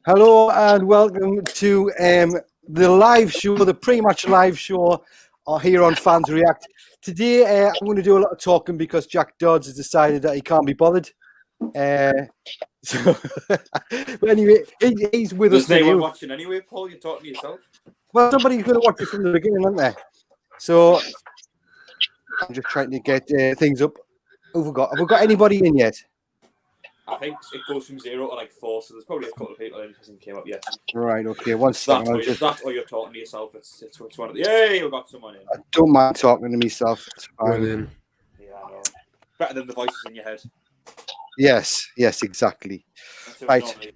Hello and welcome to the live show, the pre-match live show here on Fans React. Today I'm going to do a lot of talking because Jack Dodds has decided that he can't be bothered. But anyway, he's with us today. There's no one watching anyway, Paul. You're talking to yourself. Well, somebody's going to watch it from the beginning, aren't they? So I'm just trying to get things up. Have we got anybody in yet? I think it goes from 0 to like 4, so there's probably a couple of people in who hasn't came up yet. Right, okay. One second. That's why you're talking to yourself. It's one of the... Yay, we've got someone in. I don't mind talking to myself. It's fine. Yeah, I know. Better than the voices in your head. Yes, exactly. Right.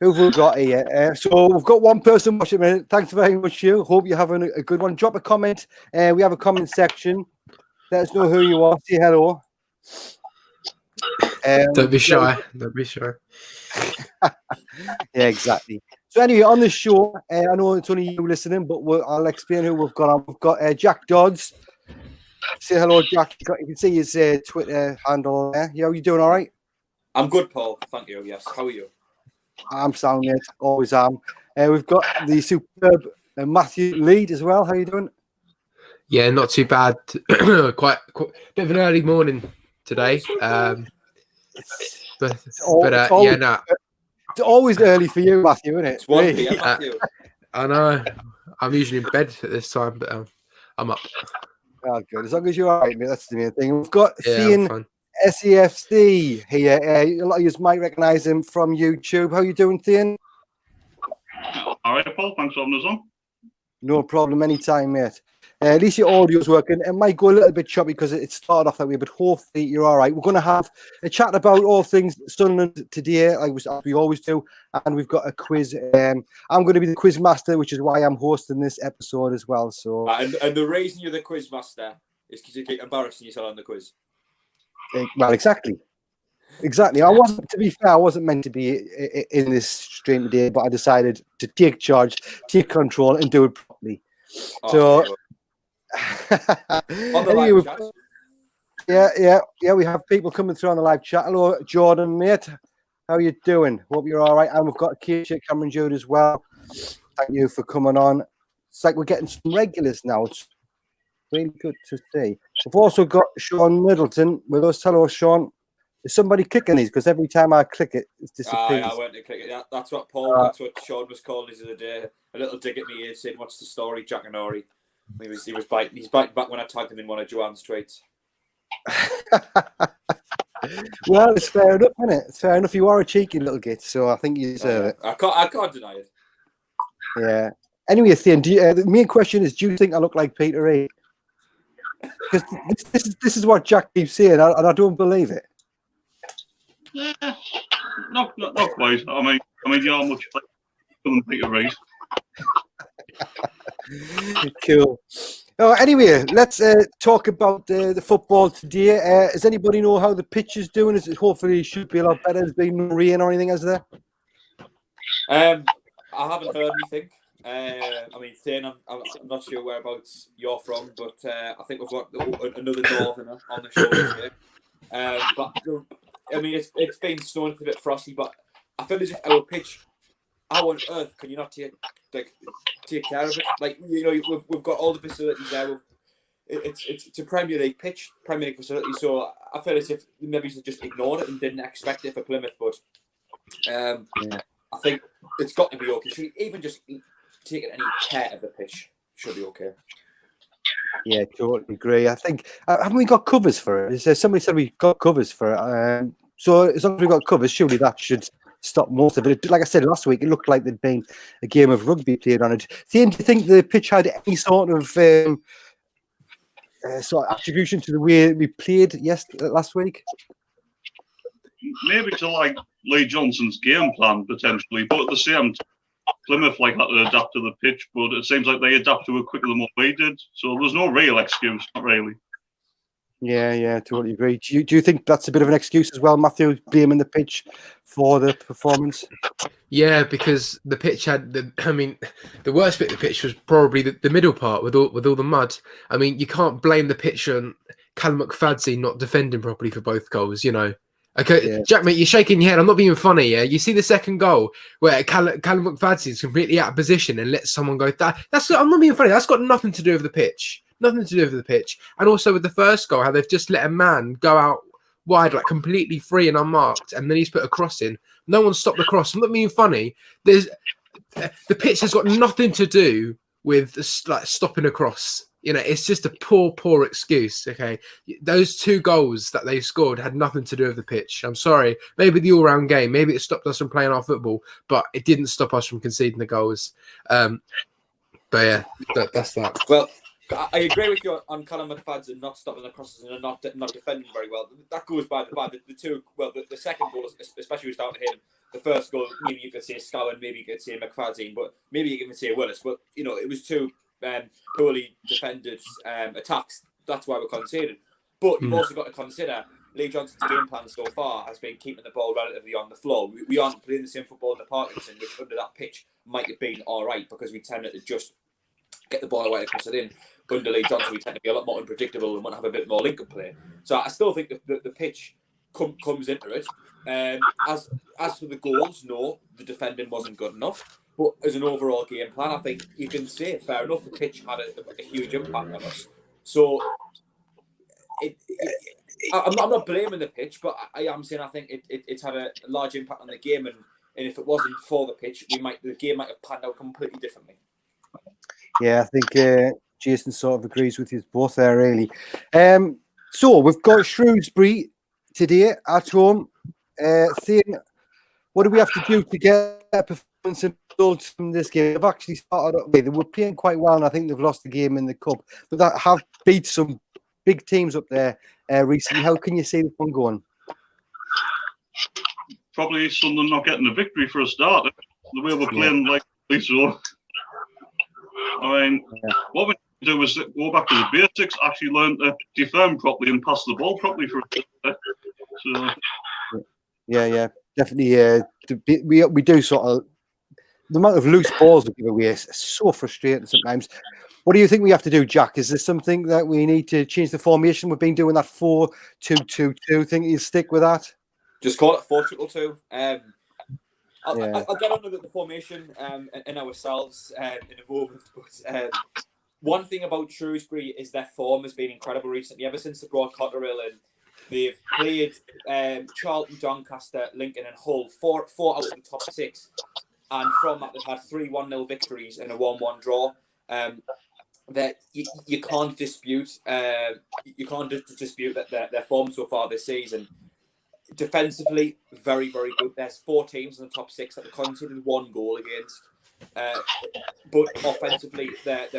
Who have we got here? So we've got one person watching a minute. Thanks very much, you. Hope you're having a good one. Drop a comment. We have a comment section. Let us know who you are. Say hello. Don't be shy. Don't be shy. Yeah, exactly. So anyway, on the show, I know it's only you listening, but I'll explain who we've got on. We've got Jack Dodds. Say hello, Jack. You can see his Twitter handle there. Yeah, you doing all right? I'm good, Paul. Thank you. Yes. How are you? I'm sound, mate. Always am. We've got the superb Matthew Lead as well. How you doing? Yeah, not too bad. quite bit of an early morning today. It's always early for you, Matthew, isn't it? It's 1 p.m. Matthew. I know. I'm usually in bed at this time, but I'm up. Oh, good. As long as you're all right, mate. That's the main thing. We've got Thean SAFC here. A lot of you might recognise him from YouTube. How you doing, Thean? All right, Paul. Thanks for having us on. No problem. Anytime, mate. At least your audio's working. It might go a little bit choppy because it started off that way, but hopefully you're all right. We're going to have a chat about all things Sunderland today, as we always do, and we've got a quiz. I'm going to be the quiz master, which is why I'm hosting this episode as well. So, and the reason you're the quiz master is because you keep embarrassing yourself on the quiz. Well, exactly. I wasn't, to be fair, I wasn't meant to be in this stream today, but I decided to take charge, take control, and do it properly. So. Anyway, we have people coming through on the live chat. Hello, Jordan, mate. How you doing? Hope you're all right. And we've got Keisha, Cameron Jude as well. Thank you for coming on. It's like we're getting some regulars now. It's really good to see. We've also got Sean Middleton with us. Hello, Sean. Is somebody clicking these? Because every time I click it, it disappears. I went to click it. That's what that's what Sean was calling this the other day. A little dig at me here saying, "What's the story, Jack and Ori?" He's biting back when I tagged him in one of Joanne's tweets. Well, it's fair enough, isn't it? It's fair enough. You are a cheeky little git, so I think you deserve it. I can't deny it. Yeah. Anyway, Thean, the main question is, do you think I look like Peter Reid? Because this is what Jack keeps saying, and I don't believe it. Yeah, not quite. I mean, you are much like Peter Reid. Cool. Oh, anyway, let's talk about the football today. Does anybody know how the pitch is doing? Hopefully it should be a lot better. There's been no rain or anything, has there? I haven't heard anything. I mean, Thean, I'm not sure whereabouts you're from, but I think we've got another northerner on the show today. But I mean, it's been snowing, it's a bit frosty, but I feel as if our pitch, how on earth can you not take care of it? Like, you know, we've got all the facilities there. It's a Premier League pitch, Premier League facility. So I feel as if maybe they just ignored it and didn't expect it for Plymouth. But I think it's got to be okay. Should even just taking any care of the pitch should be okay. Yeah, totally agree. I think haven't we got covers for it? Somebody said we got covers for it. So as long as we got covers, surely that should stop most of it. Like I said last week, it looked like there'd been a game of rugby played on it. Thean, do you think the pitch had any sort of attribution to the way we played last week? Maybe to like Lee Johnson's game plan potentially, but at the same time, Plymouth had to adapt to the pitch, but it seems like they adapt to it quicker than what we did. So there's no real excuse, not really. Yeah, totally agree. Do you think that's a bit of an excuse as well, Matthew, blaming the pitch for the performance? Yeah, because the pitch had the worst bit of the pitch was probably the middle part with all the mud. I mean, you can't blame the pitch on Callum McFadzean not defending properly for both goals, you know. Okay, Yeah. Jack, mate, you're shaking your head. I'm not being funny. Yeah, you see the second goal where Callum McFadden is completely out of position and lets someone go. I'm not being funny. That's got nothing to do with the pitch. Nothing to do with the pitch. And also with the first goal, how they've just let a man go out wide, like completely free and unmarked, and then he's put a cross in. No one stopped the cross. I'm not being funny. The pitch has got nothing to do with like stopping a cross. You know, it's just a poor excuse. Okay, those 2 goals that they scored had nothing to do with the pitch. I'm sorry. Maybe the all-round game. Maybe it stopped us from playing our football, but it didn't stop us from conceding the goals. But yeah, that's that. Well, I agree with you on Callum McFadden not stopping the crosses and not defending very well. That goes by the 2. Well, the second goal, especially, was down to him. The first goal, maybe you could say Scowen, maybe you could say McFadden, but maybe you can say Willis. But you know, it was 2 poorly defended attacks. That's why we're conceded. But you've also got to consider Lee Johnson's game plan so far has been keeping the ball relatively on the floor. We aren't playing the same football in the Parkinson, which under that pitch might have been all right because we tended to just get the ball away across it in. Under Lee Johnson, we tend to be a lot more unpredictable and want to have a bit more link-up play. So I still think the pitch comes into it. As for the goals, no, the defending wasn't good enough. But as an overall game plan, I think you can say, fair enough, the pitch had a huge impact on us. So I'm not blaming the pitch, but I am saying I think it's had a large impact on the game. And if it wasn't for the pitch, the game might have panned out completely differently. Yeah, I think Jason sort of agrees with you both there, really. So we've got Shrewsbury today at home. Thane, what do we have to do to get a performance and results from this game? They've actually started up. They were playing quite well, and I think they've lost the game in the cup, but that have beat some big teams up there recently. How can you see this one going? Probably Sunderland not getting a victory for a start. The way we're playing, like so. I mean, what we need to do is go back to the basics, actually learn to defend properly and pass the ball properly for so. Yeah, definitely. We do sort of the amount of loose balls we give away is so frustrating sometimes. What do you think we have to do, Jack? Is this something that we need to change the formation? We've been doing that 4-2-2-2. Think you stick with that? Just call it 4-2-2. I'll get on with the formation and ourselves in a moment. But one thing about Shrewsbury is their form has been incredible recently. Ever since they brought Cotterill in, they've played Charlton, Doncaster, Lincoln and Hull, four out of the top 6. And from that, they've had 3 1-0 victories and a 1-1 draw. That you can't dispute. You can't dispute that their form so far this season. Defensively, very, very good. There's 4 teams in the top 6 that have conceded 1 goal against. But offensively, their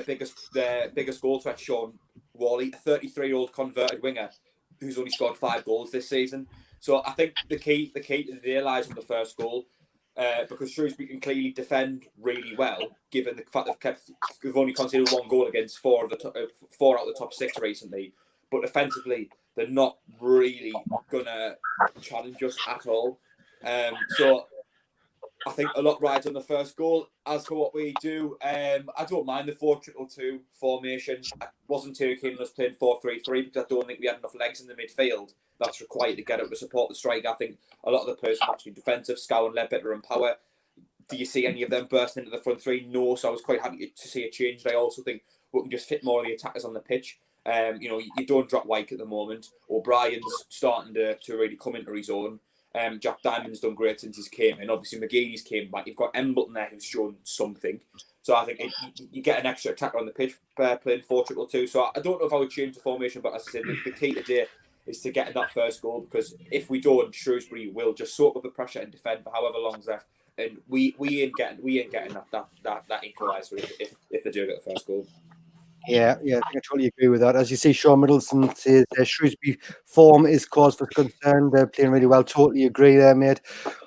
biggest goal threat, Sean Wally, a 33-year-old converted winger who's only scored 5 goals this season. So I think the key to the day lies in the first goal. Because Shrewsbury can clearly defend really well, given the fact they've only conceded 1 goal against 4 out of the top 6 recently. But offensively, they're not really gonna challenge us at all. So I think a lot rides on the first goal. As for what we do, I don't mind the 4-2-2 formation. I wasn't too keen on us playing 4-3-3 because I don't think we had enough legs in the midfield that's required to get up to support the strike. I think a lot of the players are actually defensive, Scowen, Ledbetter and Power. Do you see any of them bursting into the front 3? No, so I was quite happy to see a change. I also think we can just fit more of the attackers on the pitch. You don't drop Wyke at the moment. O'Brien's starting to really come into his own. Jack Diamond's done great since he's came in. Obviously, McGee's came back. You've got Embleton there who's shown something. So I think you get an extra attacker on the pitch playing 4-2-2. So I don't know if I would change the formation, but as I said, the key today is to get that first goal, because if we don't, Shrewsbury will just soak up the pressure and defend for however long's left. And we ain't getting that equaliser if they do get the first goal. Yeah, I think I totally agree with that. As you see, Sean Middleton says Shrewsbury form is cause for concern. They're playing really well. Totally agree there, mate.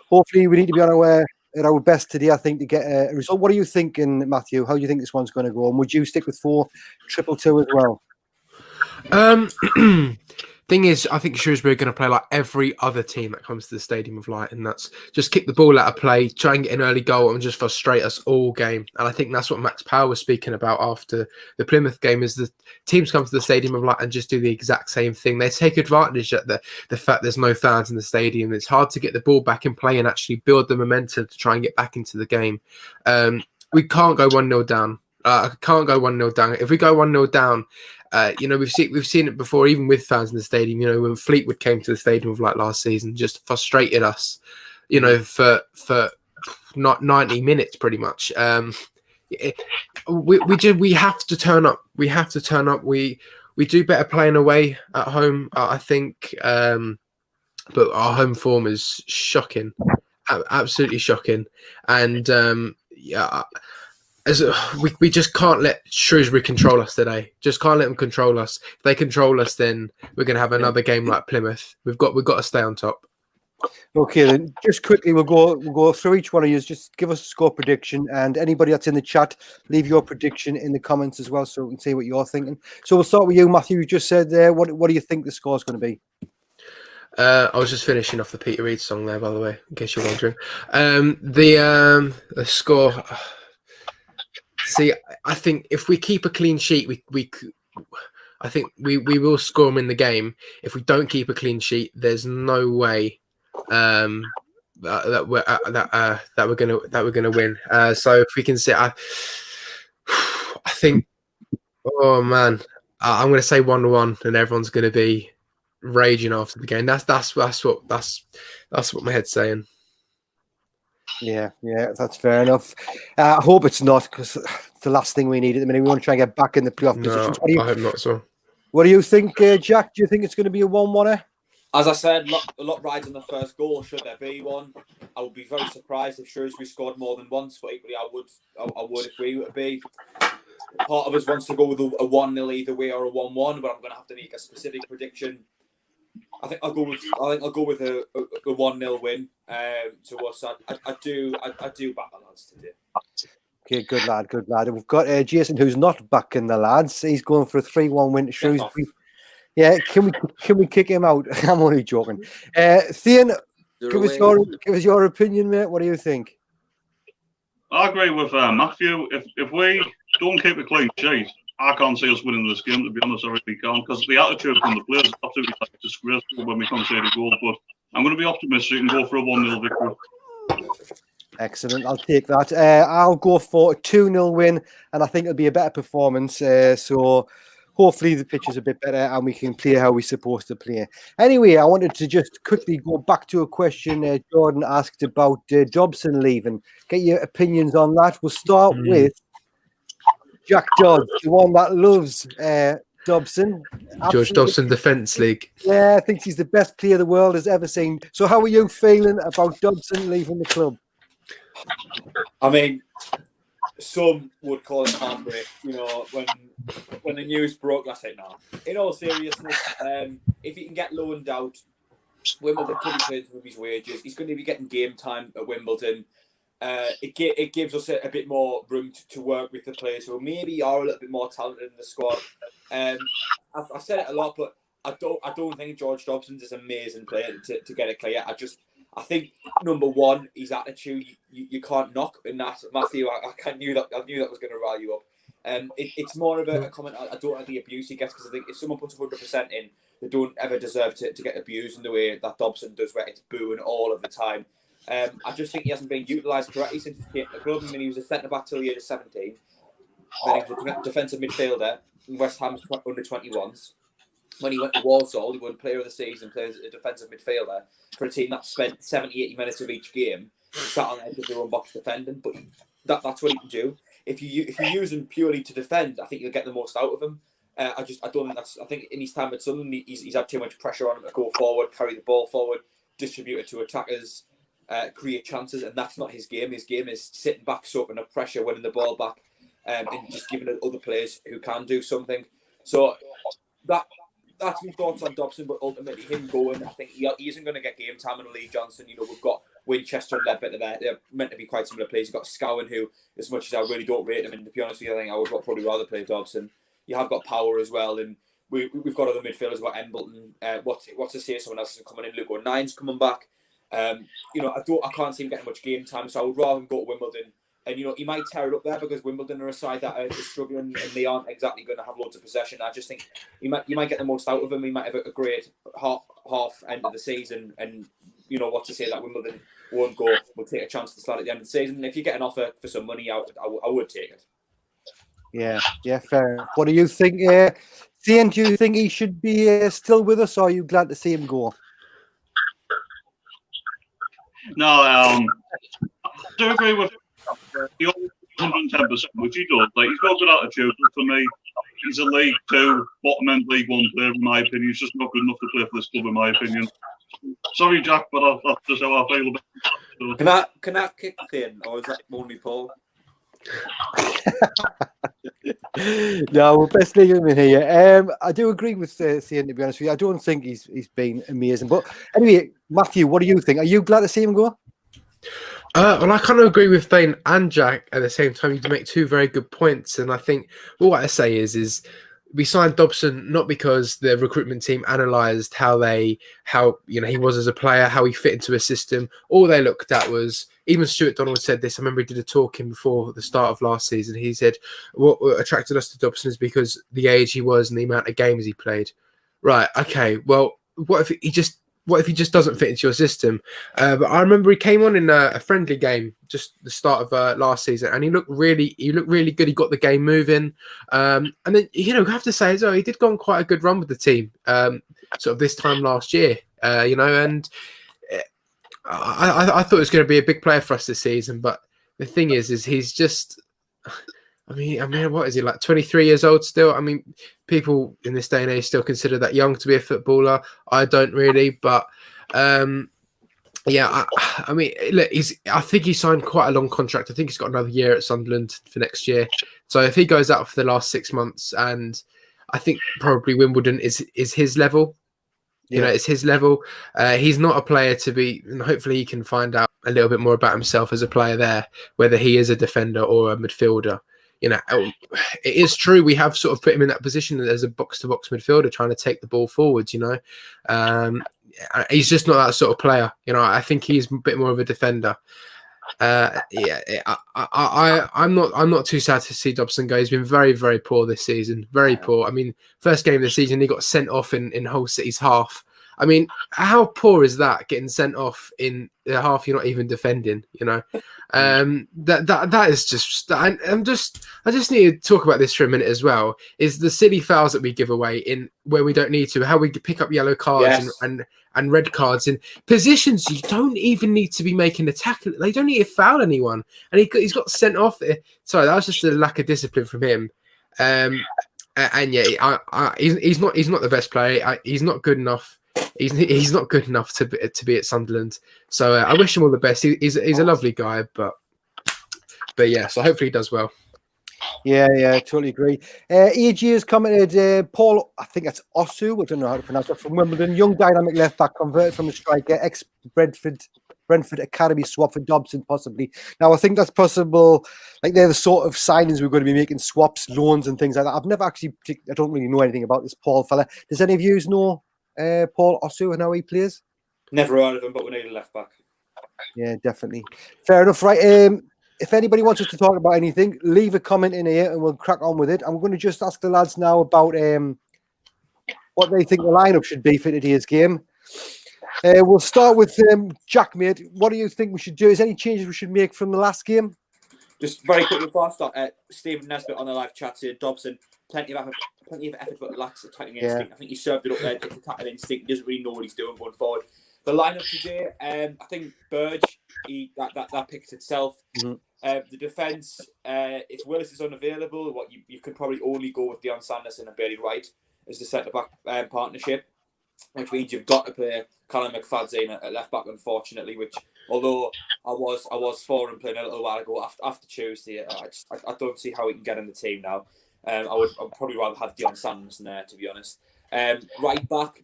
Hopefully, we need to be on at our best today, I think, to get a result. What are you thinking, Matthew? How do you think this one's going to go? And would you stick with 4-2-2 as well? Thing is, I think Shrewsbury are going to play like every other team that comes to the Stadium of Light, and that's just kick the ball out of play, try and get an early goal, and just frustrate us all game. And I think that's what Max Power was speaking about after the Plymouth game: is the teams come to the Stadium of Light and just do the exact same thing. They take advantage of the fact there's no fans in the stadium. It's hard to get the ball back in play and actually build the momentum to try and get back into the game. We can't go 1-0 down. Can't go 1-0 down. If we go 1-0 down, we've seen it before, even with fans in the stadium. When Fleetwood came to the Stadium of Light last season, just frustrated us. For not 90 minutes, pretty much. We have to turn up. We have to turn up. We do better playing away at home, I think. But our home form is shocking, absolutely shocking, and we just can't let Shrewsbury control us today. Just can't let them control us. If they control us, then we're going to have another game like Plymouth. We've got to stay on top. Okay, then just quickly, we'll go through each one of you. Just give us a score prediction, and anybody that's in the chat, leave your prediction in the comments as well, so we can see what you're thinking. So we'll start with you, Matthew. You just said there. What do you think the score is going to be? I was just finishing off the Peter Reid song there, by the way, in case you're wondering. The score. See, I think if we keep a clean sheet, I think we will score them in the game. If we don't keep a clean sheet, there's no way that we're gonna win. So if we can say, I think, oh man, I'm gonna say 1-1, and everyone's gonna be raging after the game. That's what my head's saying. Yeah, that's fair enough. I hope it's not, because it's the last thing we need at the minute. We want to try and get back in the playoff positions. I hope not. So, what do you think, Jack? Do you think it's going to be a 1-1? As I said, a lot rides on the first goal. Should there be one, I would be very surprised if Shrewsbury scored more than once. But equally, I would if we were to be. Part of us wants to go with a 1-0 either way or a 1-1, but I'm going to have to make a specific prediction. I think I'll go with a 1-0 win to us. I do back the lads today. Okay, good lad. And we've got Jason, who's not backing the lads. He's going for a 3-1 win to Shrewsbury. Yeah, can we kick him out? I'm only joking. Thean, give us your opinion, mate. What do you think? I agree with Matthew. If we don't keep a clean sheet, I can't see us winning this game, to be honest. I really can't, because the attitude from the players is absolutely disgraceful when we concede a goal. But I'm going to be optimistic and go for a 1-0 victory. Excellent. I'll take that. I'll go for a 2-0 win, and I think it'll be a better performance. So hopefully the pitch is a bit better and we can play how we're supposed to play. Anyway, I wanted to just quickly go back to a question Jordan asked about Dobson leaving. Get your opinions on that. We'll start with Jack Dodds, the one that loves Dobson. George Dobson Defence League. Yeah, I think he's the best player the world has ever seen. So how are you feeling about Dobson leaving the club? I mean, some would call it heartbreak, when the news broke last night. Now, in all seriousness, if he can get loaned out, Wimbledon could be playing with his wages. He's going to be getting game time at Wimbledon. It gives us a bit more room to work with the players who maybe are a little bit more talented in the squad. I've said it a lot, but I don't think George Dobson's is an amazing player to get it clear. I think number one, his attitude you can't knock in that. Matthew, I knew that was going to rile you up. It's more of a comment. I don't like the abuse he gets, because I think if someone puts 100% in, they don't ever deserve to get abused in the way that Dobson does, where it's booing all of the time. I just think he hasn't been utilised correctly since he came to the club. I mean, he was a centre back till the age of 17. Then he was a defensive midfielder in West Ham's under 21s. When he went to Walsall, he won Player of the Season, played as a defensive midfielder for a team that spent 70, 80 minutes of each game sat on the edge of their own box defending. But that's what he can do. If you use him purely to defend, I think you'll get the most out of him. I don't think that's. I think in his time at Sunderland, he's had too much pressure on him to go forward, carry the ball forward, distribute it to attackers, create chances, and that's not his game. His game is sitting back, soaking up pressure, winning the ball back, and just giving it other players who can do something. So that's my thoughts on Dobson, but ultimately him going, I think he isn't going to get game time in Lee Johnson. We've got Winchester and Ledbetter there. They're meant to be quite similar players. You've got Scowen, who, as much as I really don't rate him, and to be honest with you, I think I would probably rather play Dobson. You have got Power as well, and we've got other midfielders. We've got Embleton. What's to say someone else is coming in? Luke O'Nine's coming back. You know, I can't see him getting much game time, so I would rather him go to Wimbledon. And you know, he might tear it up there because Wimbledon are a side that are struggling and they aren't exactly going to have loads of possession. I just think you might get the most out of him. He might have a great half end of the season, and you know what to say that Wimbledon won't go. We'll take a chance to start at the end of the season. And if you get an offer for some money, I would take it. Yeah, fair enough. What do you think? Cian, do you think he should be still with us, or are you glad to see him go? No, I do agree with the 110%, which he does. Like, he's got good attitude, but for me, he's a League 2, bottom end League 1 player, in my opinion. He's just not good enough to play for this club, in my opinion. Sorry, Jack, but that's just how I feel about it. So. Can I kick in, or is that only Paul? No, we'll best leave him in here. I do agree with Cian, to be honest with you. I don't think he's been amazing. But anyway, Matthew, what do you think? Are you glad to see him go? Well, I kind of agree with Dane and Jack at the same time. You make two very good points, and I think what I say is we signed Dobson not because the recruitment team analysed how he was as a player, how he fit into a system. All they looked at was, even Stuart Donald said this. I remember he did a talking before the start of last season. He said what attracted us to Dobson is because the age he was and the amount of games he played. Right? Okay. Well, what if he just doesn't fit into your system? But I remember he came on in a friendly game just the start of last season, and he looked really good. He got the game moving, and then you have to say as well, he did go on quite a good run with the team, sort of this time last year. And I thought it was going to be a big player for us this season, but the thing is he's just. I mean, what is he, like 23 years old still? I mean, people in this day and age still consider that young to be a footballer. I don't really, but I mean, look, I think he signed quite a long contract. I think he's got another year at Sunderland for next year. So if he goes out for the last 6 months, and I think probably Wimbledon is his level. It's his level. He's not a player to be, and hopefully he can find out a little bit more about himself as a player there, whether he is a defender or a midfielder. It is true we have sort of put him in that position as a box-to-box midfielder trying to take the ball forwards, He's just not that sort of player. I think he's a bit more of a defender. I'm not too sad to see Dobson go. He's been very, very poor this season. Very poor. I mean, first game of the season, he got sent off in Hull City's half. I mean, how poor is that, getting sent off in the half you're not even defending? That is just. I just need to talk about this for a minute as well. Is the silly fouls that we give away in where we don't need to? How we pick up yellow cards and red cards in positions you don't even need to be making a tackle. They don't need to foul anyone, and he's got sent off. Sorry, that was just a lack of discipline from him. And yeah, he's not the best player. He's not good enough. He's not good enough to be at Sunderland. So I wish him all the best. He's a lovely guy, but yeah. So hopefully he does well. Yeah, totally agree. AG has commented, Paul, I think that's Osu, I don't know how to pronounce it, from Wimbledon, young dynamic left back converted from a striker, ex-Brentford Academy swap for Dobson, possibly. Now, I think that's possible. Like, they're the sort of signings we're going to be making, swaps, loans, and things like that. I've never actually, I don't really know anything about this Paul fella. Does any of you know Paul Osu and how he plays? Never heard of him, but we need a left back. Yeah, definitely. Fair enough, right? If anybody wants us to talk about anything, leave a comment in here and we'll crack on with it. I'm going to just ask the lads now about what they think the lineup should be for today's game. We'll start with Jack, mate. What do you think we should do? Is there any changes we should make from the last game? Just very quickly before I start, Stephen Nesbitt on the live chat here, Dobson, plenty of effort, but lacks attacking instinct. I think he served it up there. It's attacking instinct. He doesn't really know what he's doing going forward. The lineup today, I think Burge, that picks itself. Mm-hmm. The defence, if Willis is unavailable, you could probably only go with Dion Sanderson and Bailey Wright as the centre-back partnership, which means you've got to play Callum McFadzean at left-back, unfortunately, which, although I was for him playing a little while ago after Tuesday, I don't see how he can get in the team now. I'd probably rather have Dion Sanderson there, to be honest. Right back,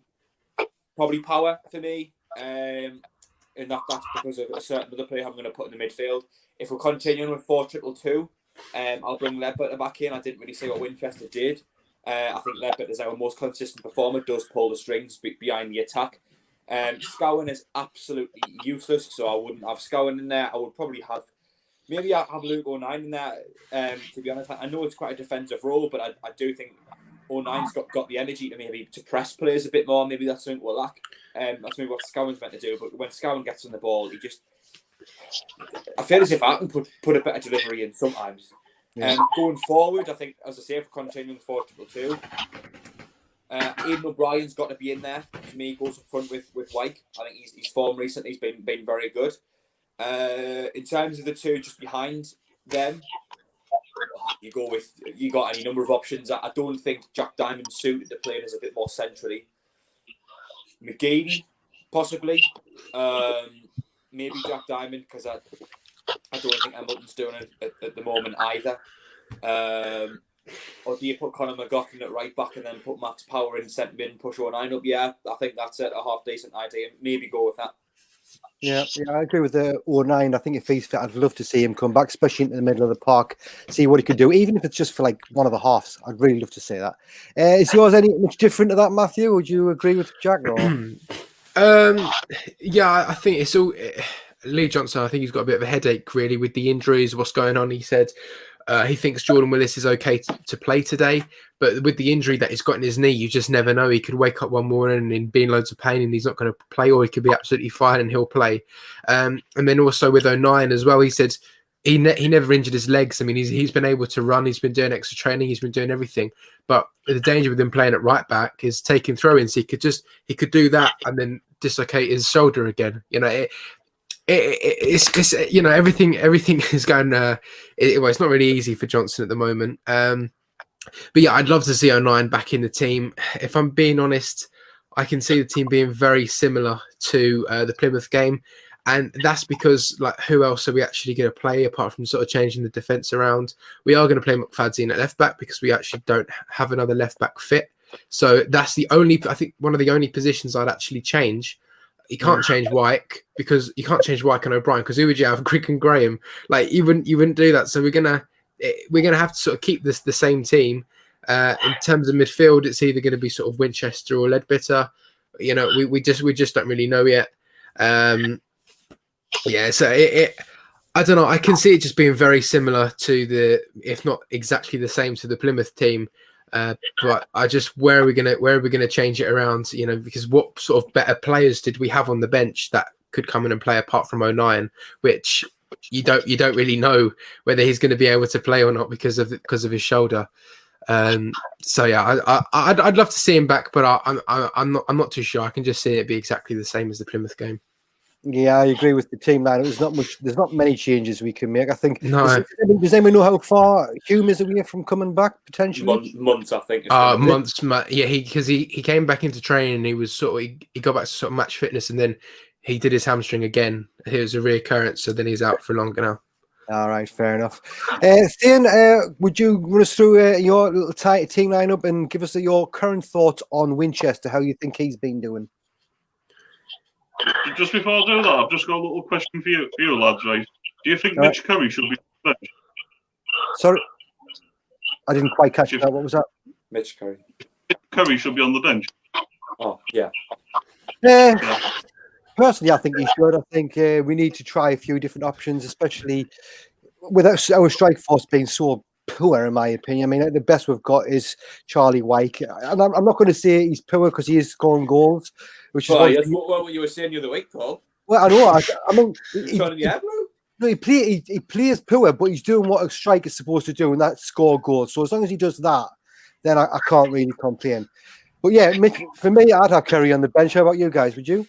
probably Power for me. And that's because of a certain other player I'm going to put in the midfield. If we're continuing with 4-2-2, I'll bring Ledbetter back in. I didn't really see what Winchester did. I think Ledbetter is our most consistent performer, does pull the strings behind the attack. Scowen is absolutely useless, so I wouldn't have Scowen in there. I would probably have Luke O'Nien in there. To be honest, I know it's quite a defensive role, but I do think O'Nien's got the energy to maybe to press players a bit more. Maybe that's something we'll lack. That's maybe what Scowen's meant to do. But when Scowen gets on the ball, I feel as if I can put a better delivery in sometimes. Going forward, I think, as I say, if we're continuing 4-2-2, Aidan O'Brien's got to be in there. To me, he goes up front with Wyke. I think his form recently has been very good. In terms of the two just behind them, you got any number of options. I don't think Jack Diamond suited to playing as a bit more centrally. McGeady, possibly. Maybe Jack Diamond, because I don't think Hamilton's doing it at the moment either. Or do you put Conor McLaughlin at right back and then put Max Power in centre mid and push O'Nien up? Yeah, I think that's a half decent idea. Maybe go with that. Yeah, I agree with the O'Nien. I think if he's fit, I'd love to see him come back, especially into the middle of the park, see what he could do, even if it's just for like one of the halves. I'd really love to see that. Is yours any much different to that, Matthew? Would you agree with Jack? Yeah, I think it's all Lee Johnson. I think he's got a bit of a headache really with the injuries. What's going on? He said he thinks Jordan Willis is okay to play today, but with the injury that he's got in his knee, you just never know. He could wake up one morning and be in loads of pain and he's not going to play, or he could be absolutely fine and he'll play. And then also with O'Nien as well, he said he never injured his legs. I mean, he's been able to run. He's been doing extra training. He's been doing everything. But the danger with him playing at right back is taking throw-ins. He could do that and then dislocate his shoulder again. You know, it's you know, everything is going. Well, it's not really easy for Johnson at the moment. But yeah, I'd love to see O'Nien back in the team. If I'm being honest, I can see the team being very similar to the Plymouth game. And that's because, like, who else are we actually going to play apart from sort of changing the defence around? We are going to play McFadzean at left back because we actually don't have another left back fit. So that's the only, I think, one of the only positions I'd actually change. You can't change Wyke because you can't change Wyke and O'Brien because who would you have? Crick and Graham. Like you wouldn't do that. So we're gonna have to sort of keep the same team. In terms of midfield, it's either going to be sort of Winchester or Ledbetter. You know, we just don't really know yet. Yeah, so I don't know. I can see it just being very similar to if not exactly the same to the Plymouth team. But I just where are we gonna change it around? You know, because what sort of better players did we have on the bench that could come in and play apart from O'Nien, which you don't really know whether he's going to be able to play or not because of his shoulder. So yeah, I'd love to see him back, but I'm not too sure. I can just see it be exactly the same as the Plymouth game. Yeah, I agree with the team line. There's not many changes we can make. I think. No. Does anyone know how far Hume is away from coming back potentially? Months, I think. Months. Yeah, because he came back into training. And he was he got back to sort of match fitness, and then he did his hamstring again. It was a reoccurrence, so then he's out for longer now. All right, fair enough. Stian, would you run us through your little tight team lineup and give us your current thoughts on Winchester? How you think he's been doing? Just before I do that, I've just got a little question for you lads, right? Do you think Mitch Curry should be on the bench? Sorry, I didn't quite catch that. What was that? Mitch Curry. Mitch Curry should be on the bench. Oh, yeah. Personally, I think he should. I think we need to try a few different options, especially with our strike force being so poor, in my opinion. I mean, the best we've got is Charlie Wyke. And I'm not going to say he's poor because he is scoring goals. Which is what you were saying the other week, Paul. Well, I know. I mean, he plays poor, but he's doing what a striker is supposed to do, and that's score goals. So as long as he does that, then I can't really complain. But yeah, for me, I'd have Curry on the bench. How about you guys? Would you?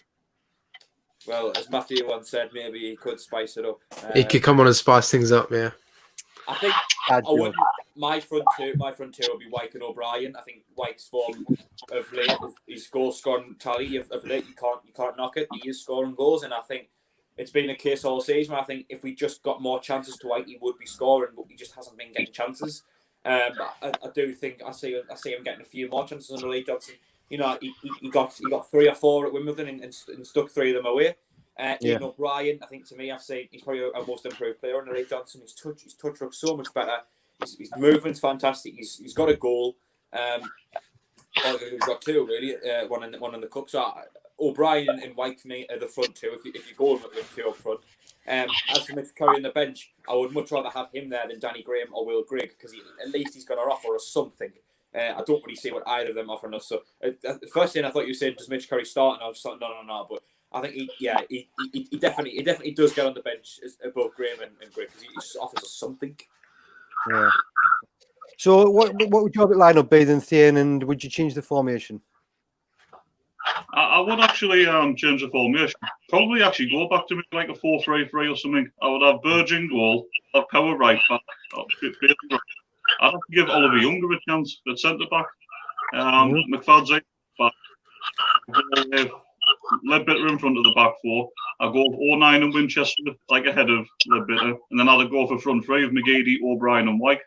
Well, as Matthew once said, maybe he could spice it up. He could come on and spice things up, yeah. I think my front two will be Wyke and O'Brien. I think Wyke's form of late, his goal scoring tally of late, you can't knock it. He is scoring goals, and I think it's been a case all season. I think if we just got more chances to Wyke, he would be scoring, but he just hasn't been getting chances. I do think I see him getting a few more chances under Lee Johnson. You know, he got 3 or 4 at Wimbledon and stuck 3 of them away. Aidan O'Brien, I think to me, I've seen he's probably our most improved player under Lee Johnson. His touch looks so much better. His movement's fantastic. He's got a goal. We've got two really, one in the cup. So O'Brien and White for me are the front two. If you're going with two up front. As for Mitch Curry on the bench, I would much rather have him there than Danny Graham or Will Grigg, because at least he's going to offer us something. I don't really see what either of them offering us. So the first thing I thought you were saying, does Mitch Curry start? And I was like, no. But I think he definitely does get on the bench above Graham and Grigg, because he just offers us something. Yeah. So what would your lineup be then, Thane, and would you change the formation? I would actually change the formation. Probably actually go back to like a 4-3-3 or something. I would have Burge in goal, have Power right back. I'd have to give Oliver Younger a chance at centre back. McFadzean back. Ledbetter in front of the back four. I'll go with 09 and Winchester, like ahead of Ledbetter. And then I'll go for front three of McGeady, O'Brien and White.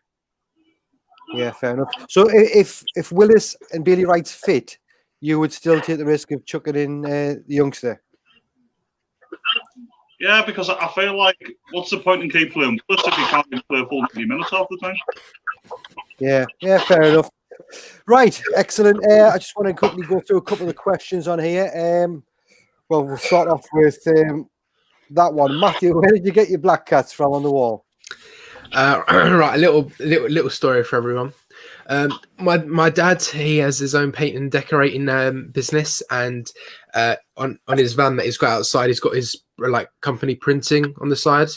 Yeah, fair enough. So if Willis and Bailey Wright's fit, you would still take the risk of chucking in the youngster? Yeah, because I feel like, what's the point in keep playing Willis if he can't even play a full 90 minutes half the time? Yeah, fair enough. Right, excellent. I just want to quickly go through a couple of the questions on here. Well, we'll start off with that one. Matthew, where did you get your black cats from on the wall? Right, a little story for everyone. My dad, he has his own painting and decorating business, and on his van that he's got outside, he's got his like company printing on the side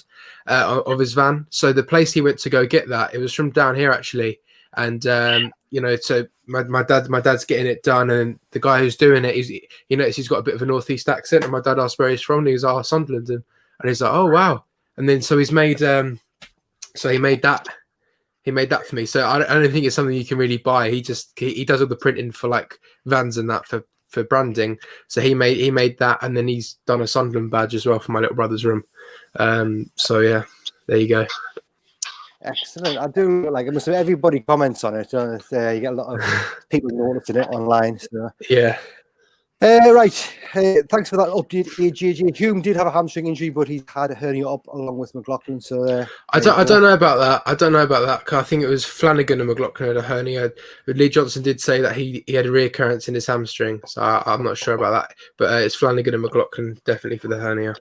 of his van. So the place he went to go get that, it was from down here actually, and so my dad's getting it done, and the guy who's doing it, he's got a bit of a northeast accent, and my dad asked where he's from, and he was Sunderland, and he's like, oh wow, and then so he's made he made that for me. So I don't think it's something you can really buy. He does all the printing for like vans and that for branding. So he made that, and then he's done a Sunderland badge as well for my little brother's room. So yeah, there you go. Excellent. I do like it. Everybody comments on it. You get a lot of people noticing it online. So yeah. Right. Thanks for that update, JJ. Hume did have a hamstring injury, but he's had a hernia up along with McLaughlin. So I don't know about that. I don't know about that. Cause I think it was Flanagan and McLaughlin had a hernia. But Lee Johnson did say that he had a reoccurrence in his hamstring. So I'm not sure about that. But it's Flanagan and McLaughlin definitely for the hernia.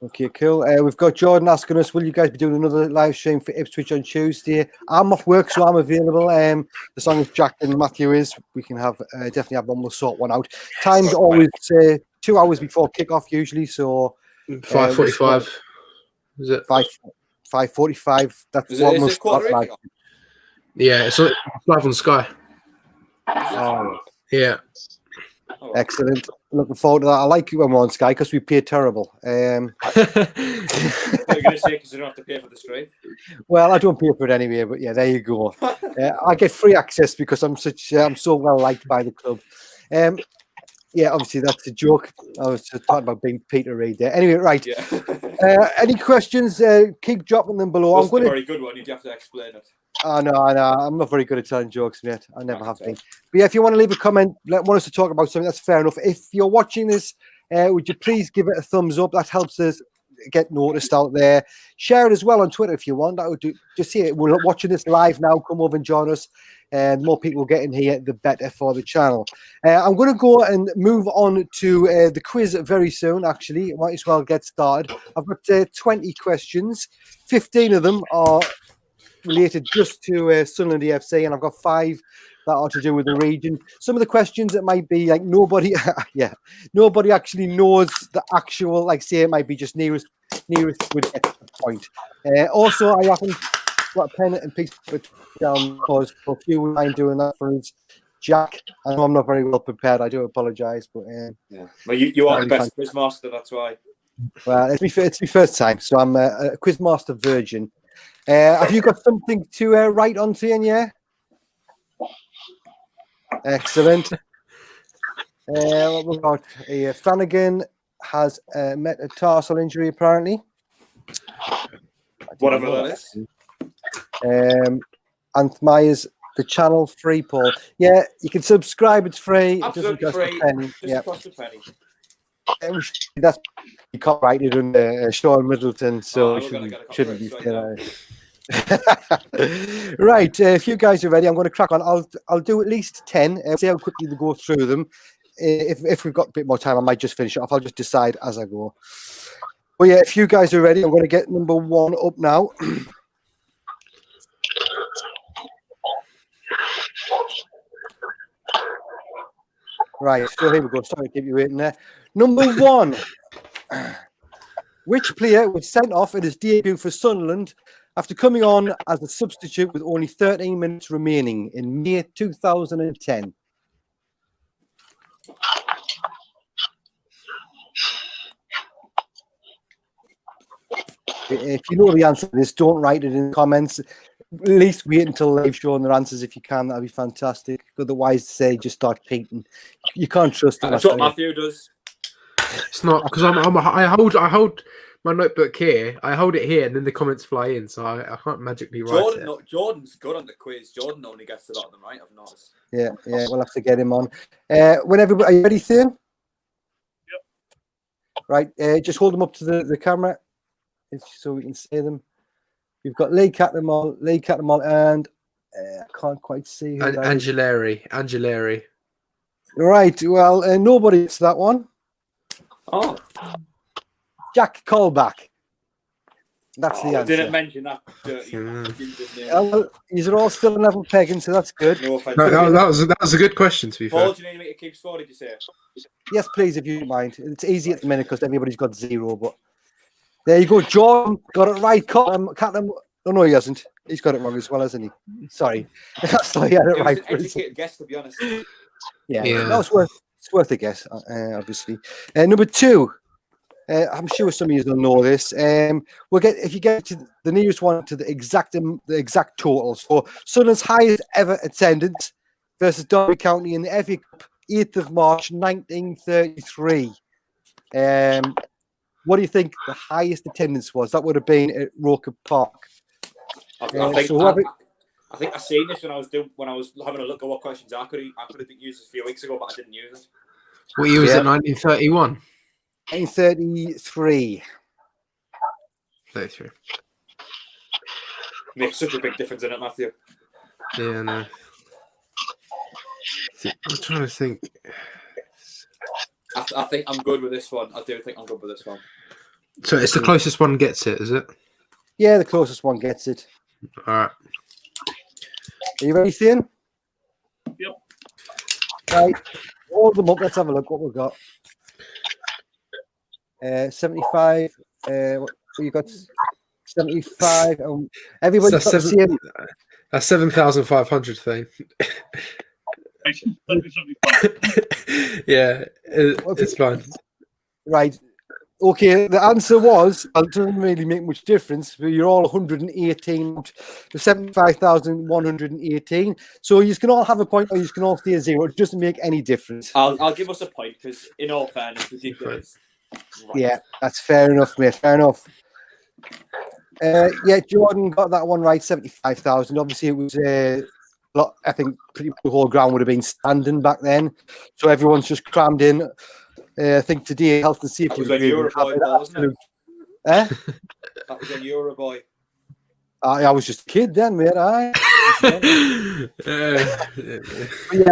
Okay, cool. We've got Jordan asking us, will you guys be doing another live stream for Ipswich on Tuesday? I'm off work, so I'm available. As long as Jack and Matthew is, we can have definitely have one. We'll sort one out. Time's always 2 hours before kickoff usually, so 5:45. Is it 5:45? That's Is what it must start like. Yeah, it's live on Sky. Oh, Yeah. Oh. Excellent. Looking forward to that. I like it when we're on Sky because we pay terrible. What are you going to say, because you don't have to pay for the stream? Well, I don't pay for it anyway, but yeah, there you go. I get free access because I'm so well liked by the club. Yeah, obviously that's a joke. I was just talking about being Peter Reid there. Anyway, right. Yeah. Any questions? Keep dropping them below. That's a very good one. You'd have to explain it. I know. I'm not very good at telling jokes, mate. I never have been. But yeah, if you want to leave a comment, want us to talk about something, that's fair enough. If you're watching this, would you please give it a thumbs up? That helps us get noticed out there. Share it as well on Twitter if you want. That would do. Just see it. We're watching this live now. Come over and join us. And more people get in here, the better for the channel. I'm going to go and move on to the quiz very soon, actually. Might as well get started. I've got 20 questions. 15 of them are related just to Sunderland EFC, and I've got 5 that are to do with the region. Some of the questions that might be like nobody actually knows the actual, like say it might be just nearest would get the point. Also, I haven't got a pen and piece of it down because for a few mind doing that for us. Jack, I know I'm not very well prepared. I do apologise, but yeah. Well, you are the best quiz master. That's why. Well, it's my first time, so I'm a quiz master virgin. Have you got something to write on, Thane? Yeah. Excellent. What we've got here, Flanagan has a metatarsal injury apparently. Whatever that is. Anth Myers, the channel free, Paul. Yeah, you can subscribe. It's free. Absolutely it doesn't free. cost a penny. Doesn't cost a penny. That's copyrighted under Sean Middleton, so we're shouldn't gonna get a be. copyright strike Right, if you guys are ready, I'm going to crack on. I'll do at least 10. See how quickly we go through them. If we've got a bit more time, I might just finish it off. I'll just decide as I go. But yeah, if you guys are ready, I'm going to get number 1 up now. Right, so here we go. Sorry to keep you waiting there. Number 1. Which player was sent off in his debut for Sunderland after coming on as a substitute with only 13 minutes remaining in May 2010? If you know the answer to this, don't write it in the comments. At least wait until they've shown their answers if you can. That'd be fantastic. Otherwise, say just start cheating. You can't trust them. That's what Matthew does. It's not because I hold my notebook here. I hold it here, and then the comments fly in, so I can't magically write it. Jordan's good on the quiz. Jordan only gets a lot of them right. I've noticed. Yeah, we'll have to get him on. When everybody, are you ready, Thane? Yep. Right, just hold them up to the camera, so we can see them. We've got Lee Cattermole, and I can't quite see who that is. Angeleri. Right, well, nobody hits that one. Oh, Jack Colback. That's the answer. I didn't mention that dirty name. Well, these are all still in level pegging, so that's good. No offense. No, that was a good question, to be fair. Paul, do you need me to keep score, did you say? Yes, please, if you don't mind. It's easy at the minute because everybody's got 0, but there you go. John got it right. Cattermole. Oh, no, he hasn't. He's got it wrong as well, hasn't he? Sorry. So he had it right. It was an educated guess, to be honest. Yeah. No, it's worth a guess, obviously. Number 2. I'm sure some of you don't know this. If you get to the nearest one to the exact total. So Sunderland's highest ever attendance versus Derby County in the FA Cup, 8th of March 1933. What do you think the highest attendance was? That would have been at Roker Park. I think I seen this when I was having a look at what questions I could have used a few weeks ago, but I didn't use it. What year was it? 1931. 1933. 33. Makes such a big difference in it, Matthew. Yeah, no. I'm trying to think. I think I'm good with this one. I do think I'm good with this one. So it's the closest one gets it, is it? Yeah, the closest one gets it. All right. Are you ready, Thane? Yep. Right. Hold them up. Let's have a look what we've got. 75. What you got? 75. Everybody's got the same. That's 7,500 thing. Yeah, it's fine. Right. Okay, the answer was, it doesn't really make much difference, but you're all 118 to 75,118. So you can all have a point or you can all stay 0. It doesn't make any difference. I'll give us a point because, in all fairness, we did this. Right. Yeah, that's fair enough, mate. Fair enough. Yeah, Jordan got that one right, 75,000. Obviously, it was I think pretty much the whole ground would have been standing back then. So everyone's just crammed in. I think today, health and safety. That was when you were a boy, wasn't it? That was when you were a boy. I was just a kid then, mate. Yeah,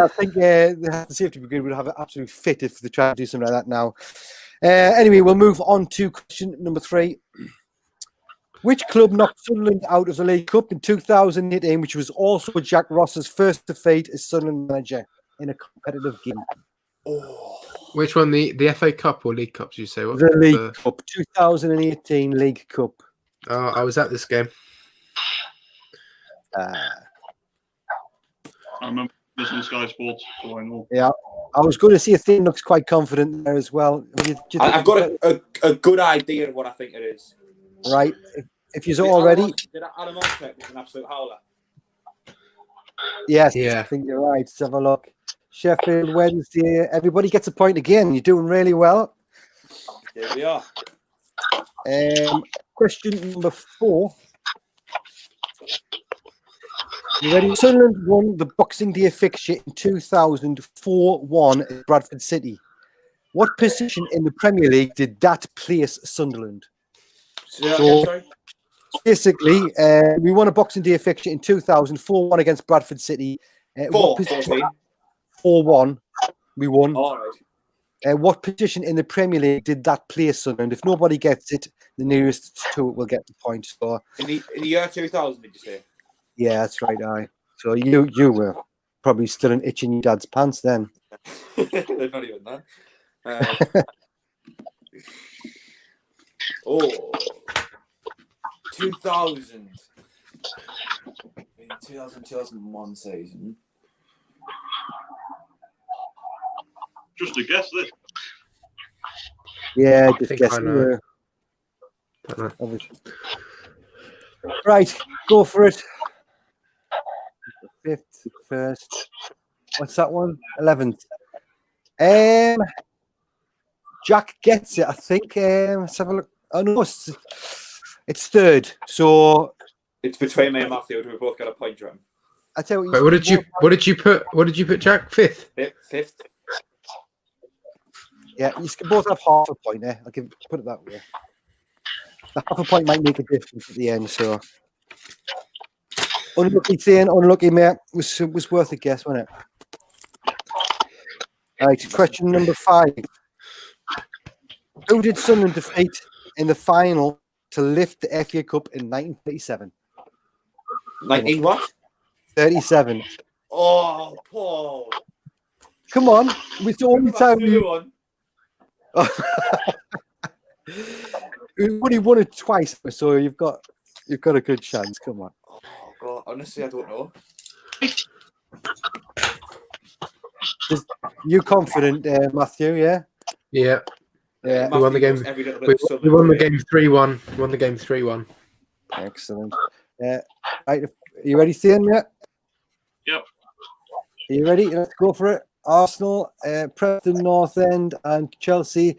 I think the health and safety brigade would have it absolutely fitted for the try to do something like that now. Anyway, we'll move on to question number 3. Which club knocked Sunderland out of the League Cup in 2018, which was also Jack Ross's first defeat as Sunderland manager in a competitive game? Oh. Which one? The FA Cup or League Cup, did you say? What? The League Cup, 2018 League Cup. Oh, I was at this game. I remember this on Sky Sports, so I know. Yeah, I was going to see if Thane looks quite confident there as well. I've got a good idea of what I think it is. Right. If you're all ready. Did Adam Alsbeck was an absolute howler? Yes, yeah. I think you're right. Let's have a look. Sheffield Wednesday. Everybody gets a point again. You're doing really well. Here we are. Question number 4. You ready? Sunderland won the Boxing Day fixture in 2004-1 at Bradford City. What position in the Premier League did that place Sunderland? Basically, we won a Boxing Day fixture in 2000, 4-1 against Bradford City. What position? 4-1. We won. All right. What position in the Premier League did that play, Sunderland? If nobody gets it, the nearest to it will get the point. So In the year 2000, did you say? yeah, that's right. So you were probably still itching your dad's pants then. They're not even that. 2000. 2001 season. Just a guess this. Yeah, I just think guess. I know. Obviously. Right, go for it. 5th, 1st. What's that one? 11th. Jack gets it, I think. Let's have a look. Oh no, it's 3rd. So It's between me and Matthew. We both got a point, Drum. Wait, what did you put? What did you put, Jack? 5th. 5th. Yeah, you can both have half a point there. Put it that way. The half a point might make a difference at the end. So unlucky thing, unlucky mate. Was worth a guess, wasn't it? Right, question number 5. Who did Sunderland defeat in the final to lift the FA Cup in 1937? 19 what? 37. Oh, Paul. Come on, it's the only time One. we've only won it twice, so you've got a good chance. Come on. Oh God, honestly, I don't know. You confident, Matthew? Yeah. Yeah. Yeah. We won the game. We won the game 3-1. We won the game 3-1. Excellent. Right, are you ready, Thane? Yeah. Yep. Are you ready? Let's go for it. Arsenal, Preston North End, and Chelsea.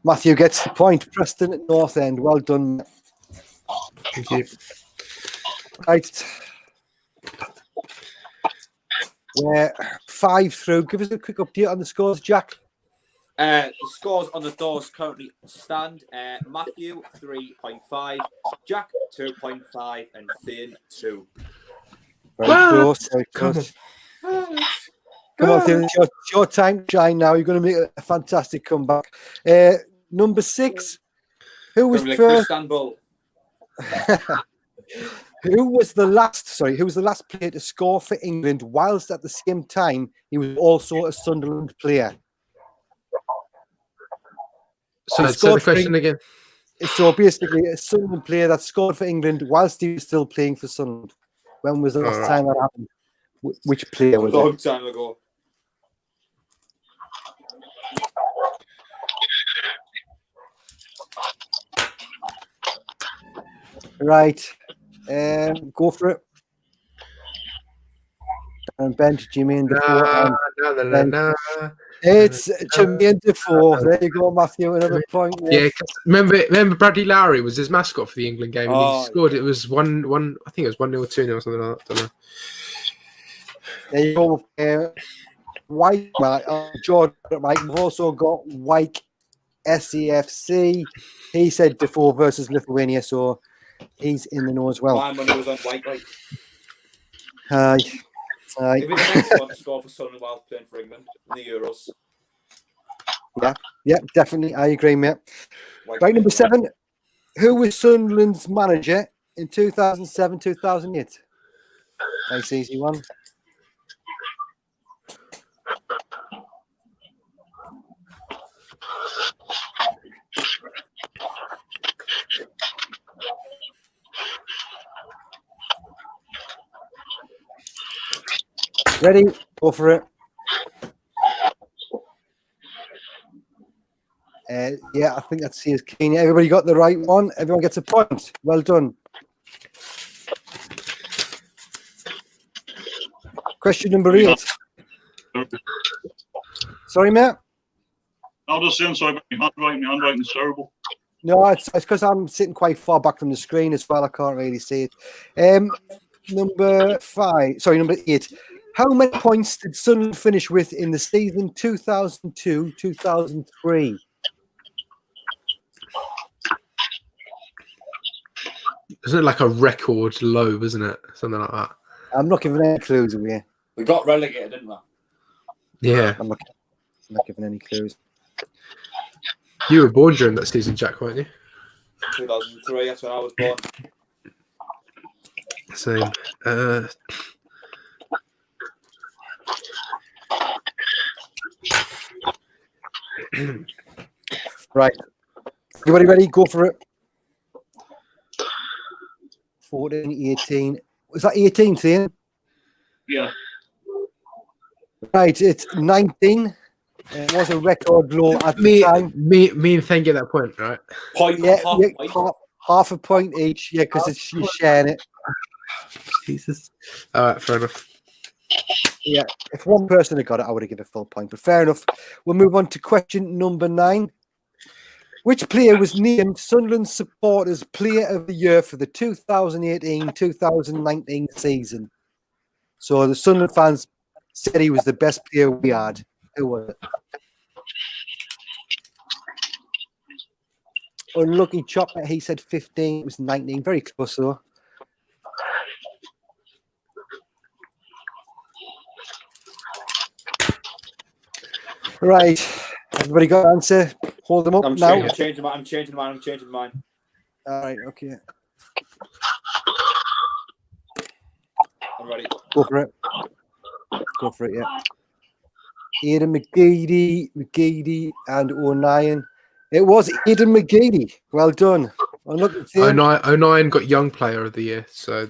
Matthew gets the point. Preston North End. Well done. Thank you. Right. 5 through. Give us a quick update on the scores, Jack. The scores on the doors currently stand. Matthew 3.5, Jack 2.5, and Thane 2. Very close. Very close. Come on, Thane. It's your time to shine now. You're going to make a fantastic comeback. Number 6. Who was first? Istanbul. Who was the last player to score for England whilst at the same time he was also a Sunderland player? So the question again. So basically, a Sunderland player that scored for England whilst he was still playing for Sunderland. When was the last time that happened? Which player was it? A long time ago. Right. Go for it. And Ben to Jermaine Defoe. It's Jermaine Defoe. There you go, Matthew. Another point. Yeah, remember Bradley Lowry was his mascot for the England game, and he scored. Yeah. It was 1-1. I think it was 1-0 or 2-0 or something like that. I don't know. There you go. White, Jordan, right. We've also got White SAFC. He said Defoe versus Lithuania, so he's in the know as well. Mine when he was on White, like. It'll be the next one to score for Sunderland while playing for England in the Euros. Yeah, definitely. I agree, mate. White Right, number 7. Who was Sunderland's manager in 2007-2008? Nice, easy one. Ready? Go for it. Yeah, I think that's Sears Keen. Everybody got the right one. Everyone gets a point. Well done. Question number 8. Sorry, mate? I'm just saying, sorry, my handwriting is terrible. No, it's because I'm sitting quite far back from the screen as well. I can't really see it. Number 8. How many points did Sunderland finish with in the season 2002-2003? Isn't it like a record low, isn't it? Something like that. I'm not giving any clues away. We got relegated, didn't we? Yeah. I'm not giving any clues. You were born during that season, Jack, weren't you? 2003, that's when I was born. Same. Right. Everybody ready? Go for it. 14, 18. Was that 18, Thane? Yeah. Right, it's 19. It was a record low at the Me time. and Thane get that point, right? Point, Yeah, half yeah, point. half a point each. Yeah, because you're sharing it. Jesus. All right, fair enough. Yeah, if one person had got it, I would have given a full point. But fair enough. We'll move on to question number 9. Which player was named Sunderland Supporters Player of the Year for the 2018-2019 season? So the Sunderland fans said he was the best player we had. Who was it? Unlucky Chopper, he said 15. It was 19. Very close, though. Right. Everybody got an answer? Hold them up I'm now. changing mine. All right, okay. I'm ready. Go for it. Go for it, yeah. Aidan McGeady, and O'Nien. It was Aidan McGeady. Well done. I'm looking for 09 got Young Player of the Year, so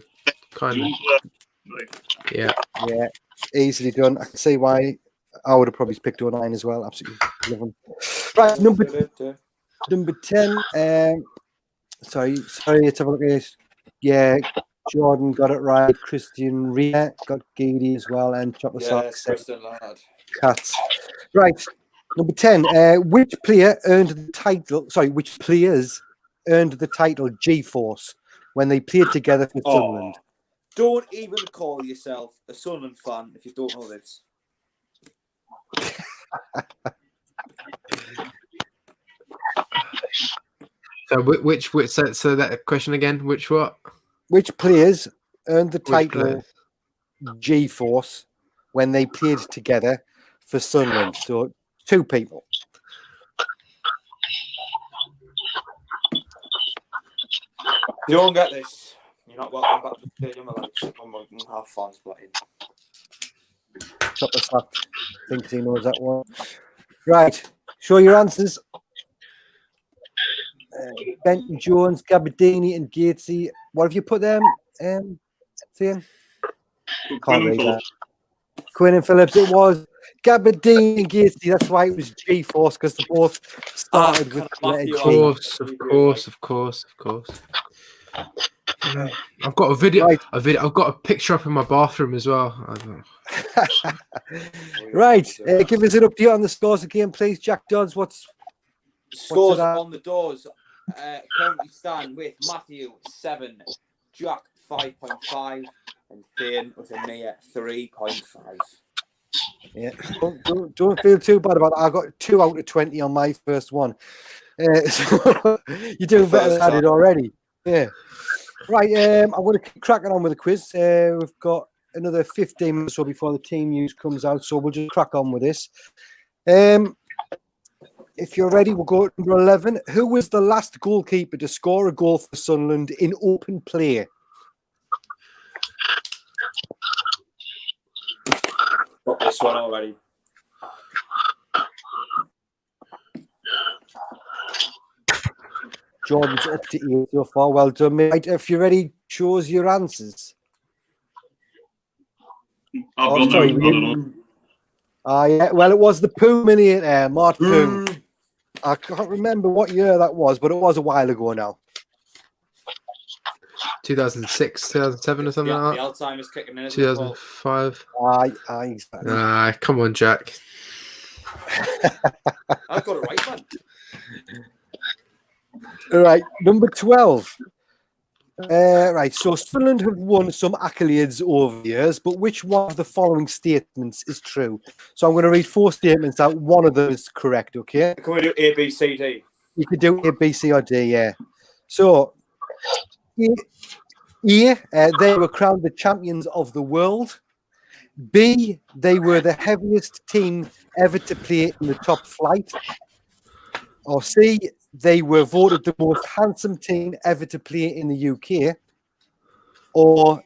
kind of. Yeah. Yeah, easily done. I can see why I would have probably picked 09 as well. Absolutely love him. Right, number 10. Sorry, let's have a look at this. Yeah, Jordan got it right. Christian Ria got Geedy as well, and Chopper Yes, Sock Kristen Lad. Cats. Right, number 10. Which player earned the title? Sorry, which players earned the title G-Force when they played together for Sunderland? Don't even call yourself a Sunderland fan if you don't know this. So so that question again? Which what? Which players earned the Which title players? G-Force when they played together for Sunderland? So 2 people. You don't get this. You're not welcome back to the stadium. I'm going to have fun playing. Chopper Sock thinks he knows that one. Right, show your answers. Benton Jones, Gabardini, and Gatesy. What have you put them? Thing? Can't read that. Quinn and Phillips. It was Gabardini and Gatesy. That's why it was G-Force, because they both started with the letter G. Of course. I've got a video. Right. I've got a picture up in my bathroom as well. Right, give us an update on the scores again, please. Jack Dodds, what's Scores that? on the doors currently stand with Matthew 7, Jack 5.5, and Thane with a mere 3.5. Yeah, don't feel too bad about it. I got 2 out of 20 on my first one. So you're doing better than I did already. Yeah. Right, I'm going to keep cracking on with the quiz. We've got another 15 minutes or so before the team news comes out, so we'll just crack on with this. If you're ready, we'll go to number 11. Who was the last goalkeeper to score a goal for Sunderland in open play? Got this one already. Jordan's up to 8 so far. Well done, mate. If you're ready, choose your answers. I've Oh, got sorry, no, I don't know. Yeah. Well, it was the Poo Millionaire, Mart Poo. I can't remember what year that was, but it was a while ago now. 2006, 2007 or something Yeah, like the that. Alzheimer's kicking in. 2005. Exactly. Come on, Jack. I've got it right, man. All right, number 12. Right, so Sunderland have won some accolades over the years, but which one of the following statements is true? So I'm going to read 4 statements out. One of them is correct, okay? Can we do A, B, C, D? You could do A, B, C, or D, yeah. So They were crowned the champions of the world. B, they were the heaviest team ever to play in the top flight. Or C, they were voted the most handsome team ever to play in the UK. Or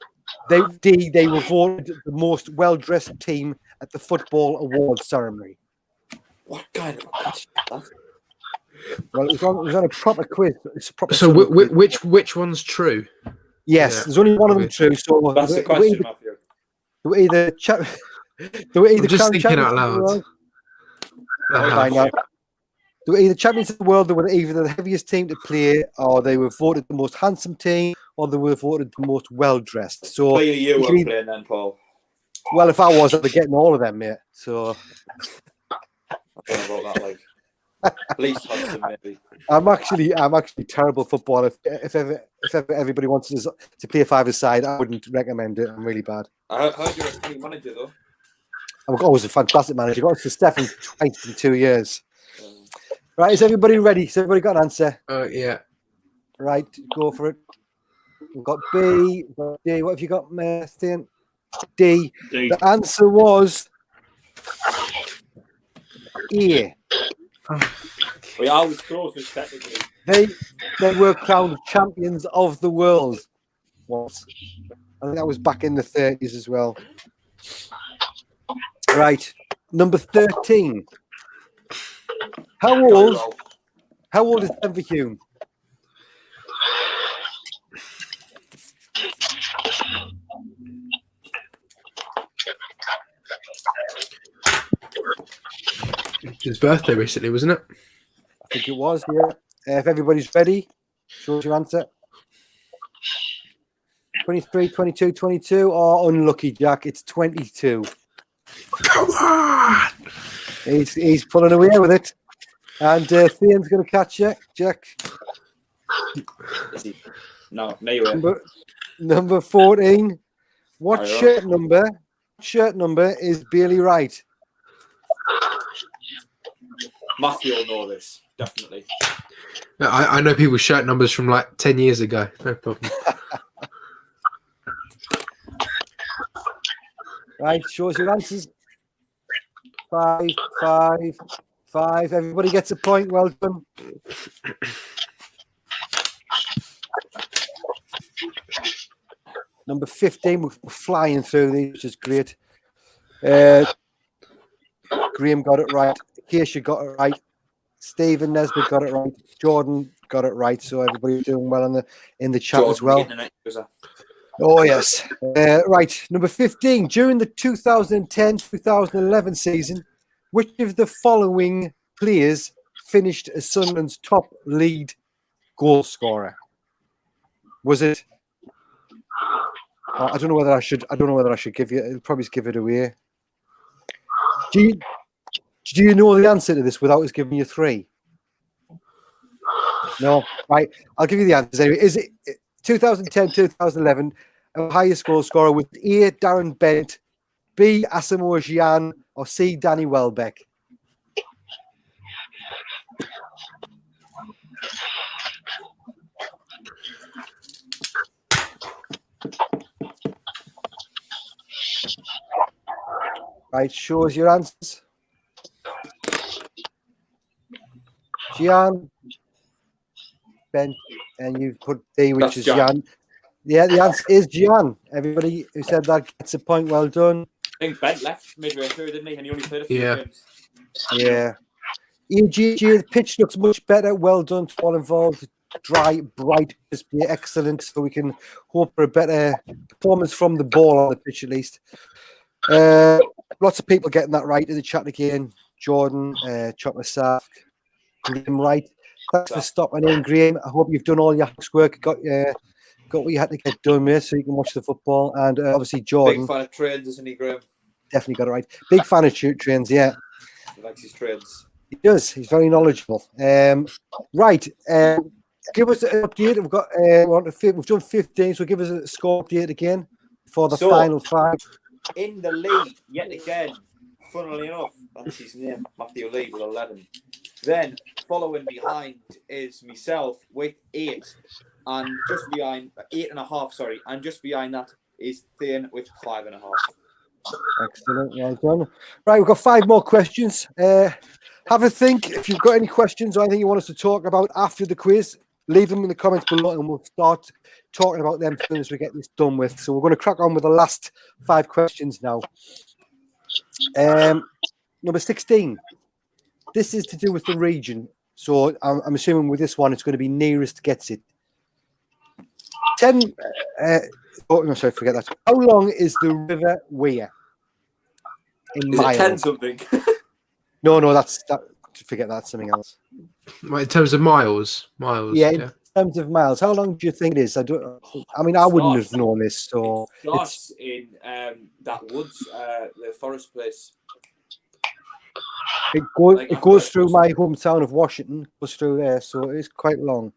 D, they were voted the most well-dressed team at the Football Awards ceremony. What kind of question is that? Well, it was on a proper quiz. It's a proper So quiz. which one's true? Yes, Yeah. there's only one of them true. So That's the question, Matthew. they were either I'm just crowned thinking champions out of the loud. world. Uh-huh. Fine, now. They were either champions of the world, they were either the heaviest team to play, or they were voted the most handsome team, or they were voted the most well-dressed. So, Clearly you weren't playing then, Paul. well, if I was, I'd be getting all of them, mate. So, I don't know about that, like. At least Hudson, maybe. I'm actually terrible football. If ever everybody wants to play a five-a-side, I wouldn't recommend it. I'm really bad. I heard you're a new manager, though. I'm always a fantastic manager. Got to Stefan twice in 2 years. Right, is everybody ready? Has everybody got an answer? Yeah. Right, go for it. We've got B, we've got D. What have you got, Stan? D. D. The answer was A. We are always closest, technically. They were crowned champions of the world. Once. I think that was back in the 30s as well. Right, number 13. How old is Denver Hume? His birthday recently, wasn't it? I think it was, yeah. If everybody's ready, show us your answer. 23, 22, 22, or unlucky, Jack, it's 22. Come on! He's pulling away with it. And Theon's going to catch you, Jack. Is he? No you were. Number 14. What Right, shirt number is Bailey Wright? Matthew will know this, definitely. I know people's shirt numbers from like 10 years ago. No problem. Right, show us your answers. 5, 5, 5. Everybody gets a point. Well done. Number 15. We're flying through these, which is great. Graham got it right. Keisha got it right. Stephen Nesbitt got it right. Jordan got it right. So everybody's doing well in the chat Jordan, as well. internet user. Oh, yes. Right. Number 15. During the 2010-2011 season, which of the following players finished as Sunderland's top lead goal scorer? Was it? I don't know whether I should give you. I'll probably give it away. Do you know the answer to this without us giving you 3? No. Right. I'll give you the answers anyway. Is it 2010-2011? Our highest goal scorer was A. Darren Bent, B. Asamoah Gyan, or C. Danny Welbeck. Right, show us your answers. Gyan, Bent, and you've put D, which is Gyan. Yeah, the answer is Gyan. Everybody who said that gets a point. Well done. I think Bent left midway through, didn't he? And he only played a few games. Yeah. EGG, the pitch looks much better. Well done to all involved. Dry, bright, crispy, excellent. So we can hope for a better performance from the ball on the pitch at least. Lots of people getting that right in the chat again. Jordan, Chocolate Saf, Graham Wright. Thanks for stopping in, Graham. I hope you've done all your work. Got what you had to get done, mate, so you can watch the football. And obviously, Jordan. Big fan of trains, isn't he, Graham? Definitely got it right. Big fan of trains, yeah. He likes his trains. He does. He's very knowledgeable. Right. Give us an update. We've done 15, so give us a score update again for the final 5. In the lead, yet again, funnily enough, that's his name, Matthew Lee with 11. Then, following behind is myself with 8. and just behind 8.5. Sorry, and just behind that is Thane with 5.5. Excellent, well done. Right, we've got 5 more questions. Have a think. If you've got any questions or anything you want us to talk about after the quiz, leave them in the comments below and we'll start talking about them as soon as we get this done with. So we're going to crack on with the last 5 questions now. Number 16. This is to do with the region. So I'm assuming with this one, it's going to be nearest gets it. 10. Oh, no, sorry, forget that. How long is the River Wear? In Is miles. it 10 something? No, that's that. Forget that. Something else. In terms of miles. Yeah, in terms of miles. How long do you think it is? I mean, I wouldn't have known this. So it starts in that woods, the forest place. It goes through my hometown of Washington. Goes through there, so it is quite long.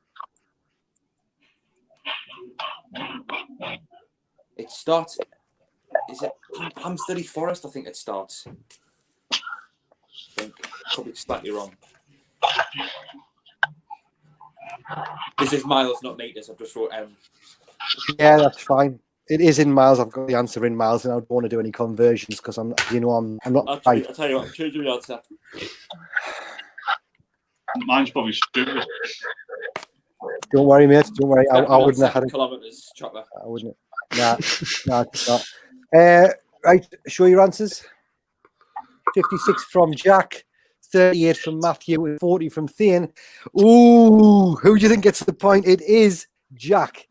It starts. Is it Hampstead Forest? I think it starts. I think probably slightly wrong. This is miles, not meters. I've just wrote M. Yeah, that's fine. It is in miles. I've got the answer in miles, and I don't want to do any conversions because I'm not. I'll tell you what. I'm changing the answer. Mine's probably stupid. Don't worry, mate. Don't worry. I wouldn't have had it. Kilometers, chopper. I wouldn't. Nah, it's not. Right, show your answers. 56 from Jack, 38 from Matthew, and 40 from Thane. Ooh, who do you think gets the point? It is Jack.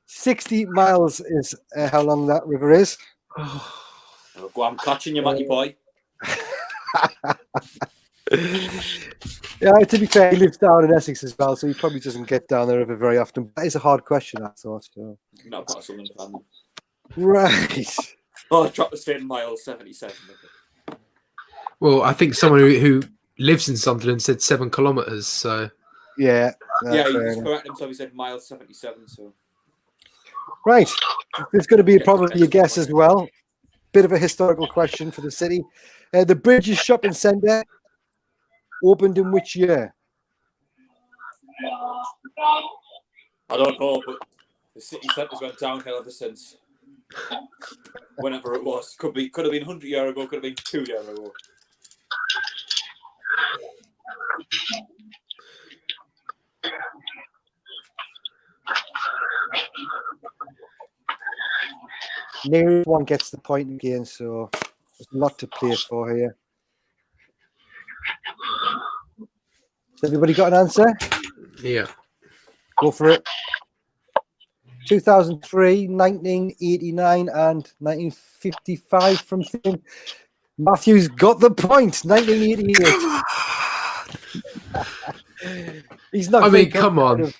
60 miles is how long that river is. Oh, go on, I'm catching you, Matty boy. Yeah, to be fair, he lives down in Essex as well, so he probably doesn't get down the river very often. That is a hard question, I thought. So. Not part of Sunderland family. Right. Oh, I dropped the same miles, 77. Well, I think someone who lives in Sunderland said 7 kilometres. So yeah, yeah, he just corrected himself. He said miles 77. So right, there's going to be probably a guess as well. Bit of a historical question for the city. The Bridges Shopping Centre opened in which year? I don't know, but the city centre's went downhill ever since. Whenever it was, could have been 100 years ago, could have been 2 years ago. Nearest one gets the point again, so there's a lot to play for here. Has everybody got an answer? yeah. Go for it. 2003, 1989, and 1955 from Thing. Matthew's got the point. 1988. He's not. I mean, come on.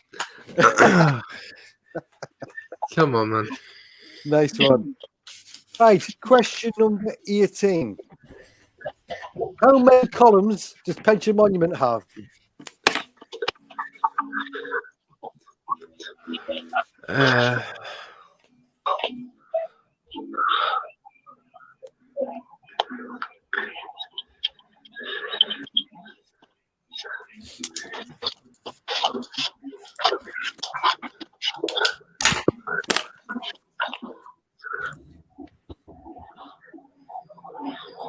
Come on, man. Nice one. Right, question number 18. How many columns does Pension Monument have?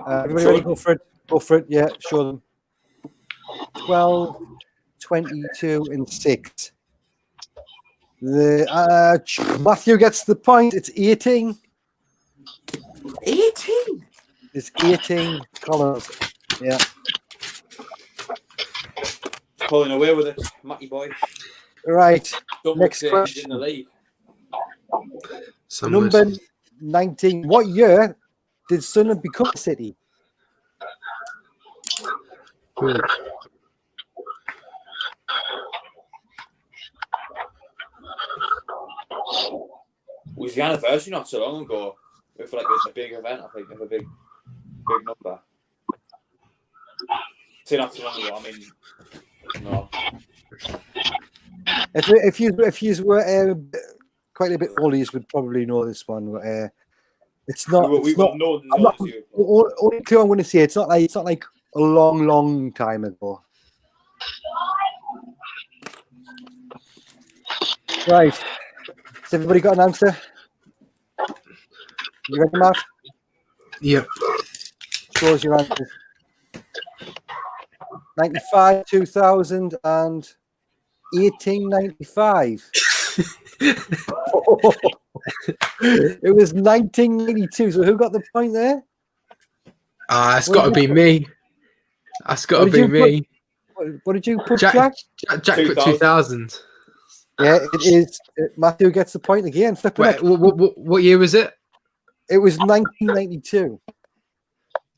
Everybody ready? Go for it. Go for it. Yeah, show them. 12, 22, and 6. Matthew gets the point. It's 18. 18? It's 18 columns. Yeah. Pulling away with it, Matty boy. Right. Don't Next in question. the league. Number 19. What year did Sunderland become a city? Good. It was the anniversary not so long ago. It was like a big event, I think, of a big number. Say not too long ago, I mean, no. If you were quite a bit older, you would probably know this one. But, it's not. We it's not, would know I'm not only clue I'm going to say. It's not like a long time ago. Right. Has everybody got an answer? You ready, Matt? Yep. Show us your answers. 95, 2000, and 1895. It was 1982. So who got the point there? It's got to be me. That's got to be me. What did you put, Jack put 2000. 2000. Yeah, it is. Matthew gets the point again. Flipping Wait, it. what year was it? It was 1992.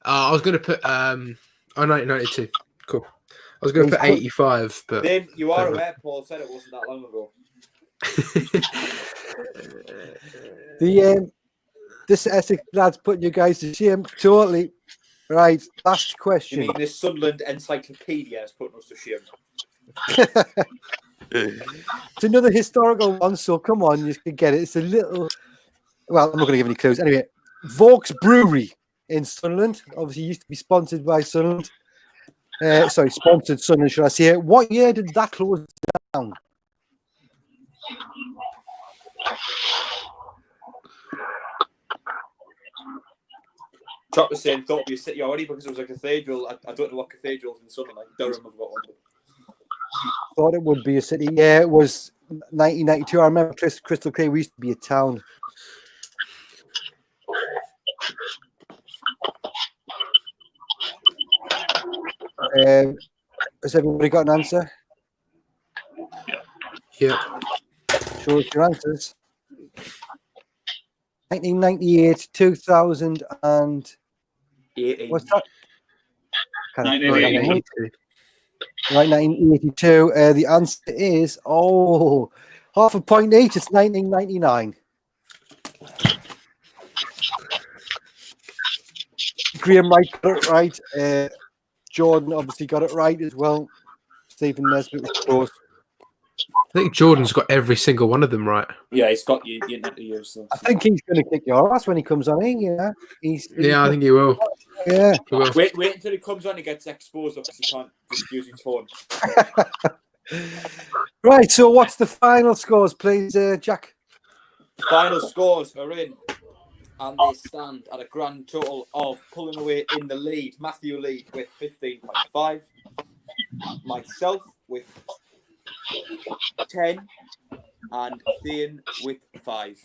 I was going to put 1992. Cool. I was going to put 85, but Then you are aware Paul said it wasn't that long ago. This Essex lad's putting you guys to shame. Totally. Right. Last You question. mean this Sunderland encyclopedia is putting us to shame? It's another historical one, so come on, you can get it. It's a little. Well, I'm not going to give any clues. Anyway, Vaux Brewery in Sunderland. Obviously, used to be sponsored by Sunderland. Sponsored Sunderland, should I say. What year did that close down? Chop was saying thought it'd be a city already because it was a cathedral. I don't know what cathedrals in Sunderland. Like Durham have got one. Thought it would be a city. Yeah, it was 1992. I remember Crystal Clear. We used to be a town. Has everybody got an answer? yeah. Show us your answers. 1998, 2000, and 18. what's that? 1982. Right, 1982. The answer is half a point each. It's 1999. Graham Wright got it right. Jordan obviously got it right as well. Stephen Nesbitt was close. I think Jordan's got every single one of them right. Yeah, he's got you internet to use. So. I think he's going to kick your ass when he comes on in. Yeah, I think he will. Yeah. He will. Wait until he comes on and gets exposed because he can't just use his phone. Right. So, what's the final scores, please, Jack? The final scores are in, and they stand at a grand total of pulling away in the lead. Matthew lead with 15.5. Myself with 10, and Thane with 5.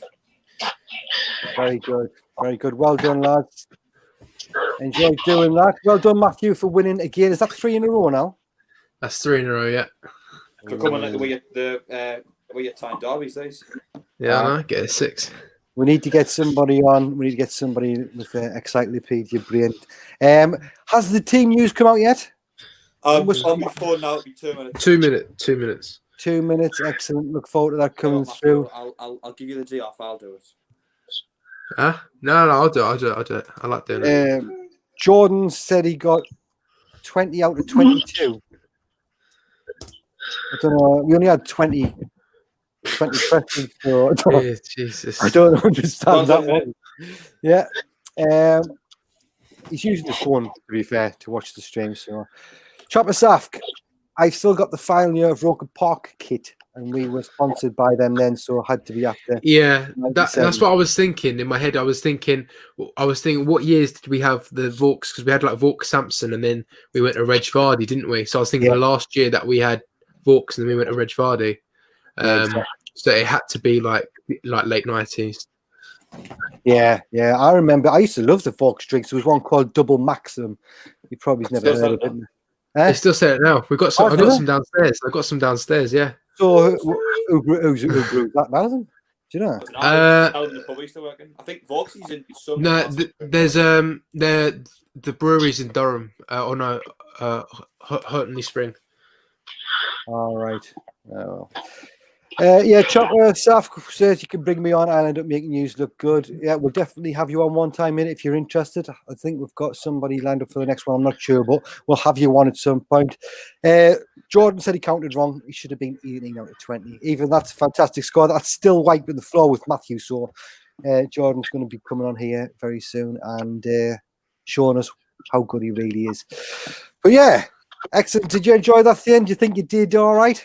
Very good. Very good. Well done, lads. Enjoyed doing that. Well done, Matthew, for winning again. Is that 3 in a row now? That's 3 in a row, yeah. So come on, like the way you time derbies days. Yeah, I know. Get a 6. We need to get somebody on. We need to get somebody with encyclopedia brain. Has the team news come out yet? On my phone now, it'll be 2 minutes. 2 minutes. 2 minutes. 2 minutes. Excellent. Look forward to that coming through. I'll give you the day off. I'll do it. Huh? No, I'll do it. I like doing it. Jordan said he got 20 out of 22. I don't know. We only had 20 questions. So Jesus. I don't understand that one. Yeah. He's using his phone, to be fair, to watch the stream. So, Chopper Safk, I've still got the final year of Roker Park kit, and we were sponsored by them then, so I had to be after. Yeah, that's what I was thinking in my head. I was thinking, what years did we have the Vaux? Because we had like Vaux Sampson, and then we went to Reg Vardy, didn't we? So I was thinking the last year that we had Vaux, and then we went to Reg Vardy. So it had to be like late 90s. Yeah. I remember. I used to love the Vaux drinks. There was one called Double Maximum. You probably never heard of it. They still say it now. We've got some. I've got some downstairs. I've got some downstairs. Yeah. So who brews that now then? Do you know? I think Vaux is in some. No, there's the breweries in Durham. Hurtley Spring. All right. Yeah, Chopper Saf says you can bring me on. I'll end up making you look good. Yeah, we'll definitely have you on one time in if you're interested. I think we've got somebody lined up for the next one. I'm not sure, but we'll have you on at some point. Jordan said he counted wrong. He should have been 18 out of 20. Even that's a fantastic score. That's still wiping the floor with Matthew. So Jordan's going to be coming on here very soon and showing us how good he really is. But yeah, excellent. Did you enjoy that thing? Do you think you did all right?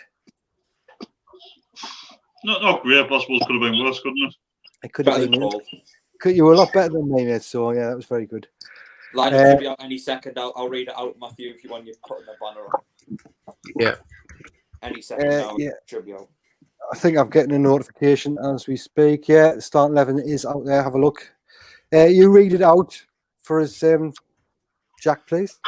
Not great, but I suppose could have been worse, couldn't it? It could have Better been. than Paul. You were a lot better than me, mate. So yeah, that was very good. Lineup should be out any second. I'll read it out, Matthew, if you want. You're putting the banner on. Yeah. Any second now, yeah. should be out. I think I'm getting a notification as we speak. Yeah, the starting 11 is out there. Have a look. You read it out for us, Jack, please.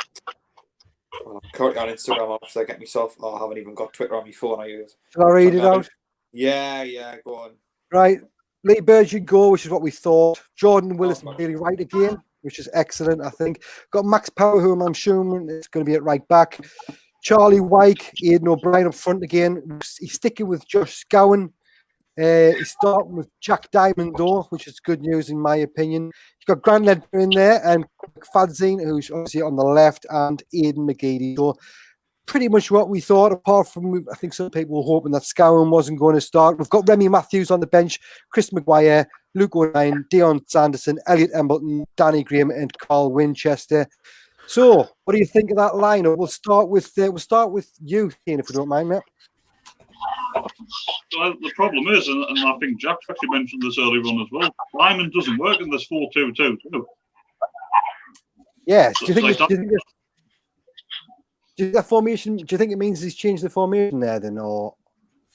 Well, I'm currently on Instagram, obviously I get myself. I haven't even got Twitter on my phone. I use. Shall I read it out? Yeah, go on. Right. Lee Burge, you go, which is what we thought. Jordan Willis really right again, which is excellent, I think. Got Max Power, whom I'm assuming is going to be at right back. Charlie Wyke, Aidan O'Brien up front again. He's sticking with Josh Scowen. He's starting with Jack Diamond, though, which is good news in my opinion. You've got Grant Ledbetter in there and Fadzine, who's obviously on the left, and Aidan McGeady. So pretty much what we thought, apart from I think some people were hoping that Scowen wasn't going to start. We've got Remy Matthews on the bench, Chris Maguire, Luke O'Neill, Dion Sanderson, Elliot Embleton, Danny Graham, and Carl Winchester. So, what do you think of that lineup? We'll start with you, Ian, if we don't mind, mate. Well, the problem is, and I think Jack actually mentioned this earlier on as well, Lyman doesn't work in this 4-2-2 too. Yes. Do you think that formation? Do you think it means he's changed the formation there, then, or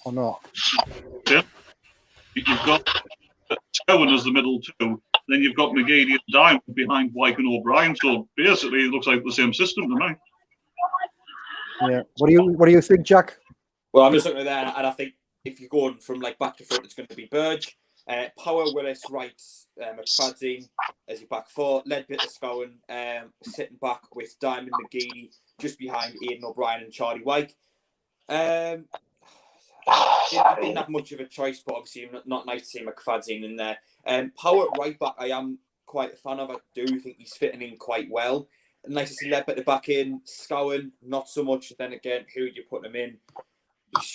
not? Yeah. You've got Scowen as the middle two, then you've got McGeady and Diamond behind Wyke and O'Brien. So basically, it looks like the same system to me. Yeah. What do you think, Jack? Well, I'm just looking at that, and I think if you're going from like back to front, it's going to be Burge, Power, Willis, Wright, McFadden as your back four, Ledbetter, Scowen, sitting back with Diamond, McGeady, just behind Aidan O'Brien and Charlie Wyke. Didn't have much of a choice, but obviously not nice to see McFadden in there. Power at right back, I am quite a fan of. I do think he's fitting in quite well. Nice to see Ledbetter back in. Scowen, not so much. Then again, who you putting him in? It's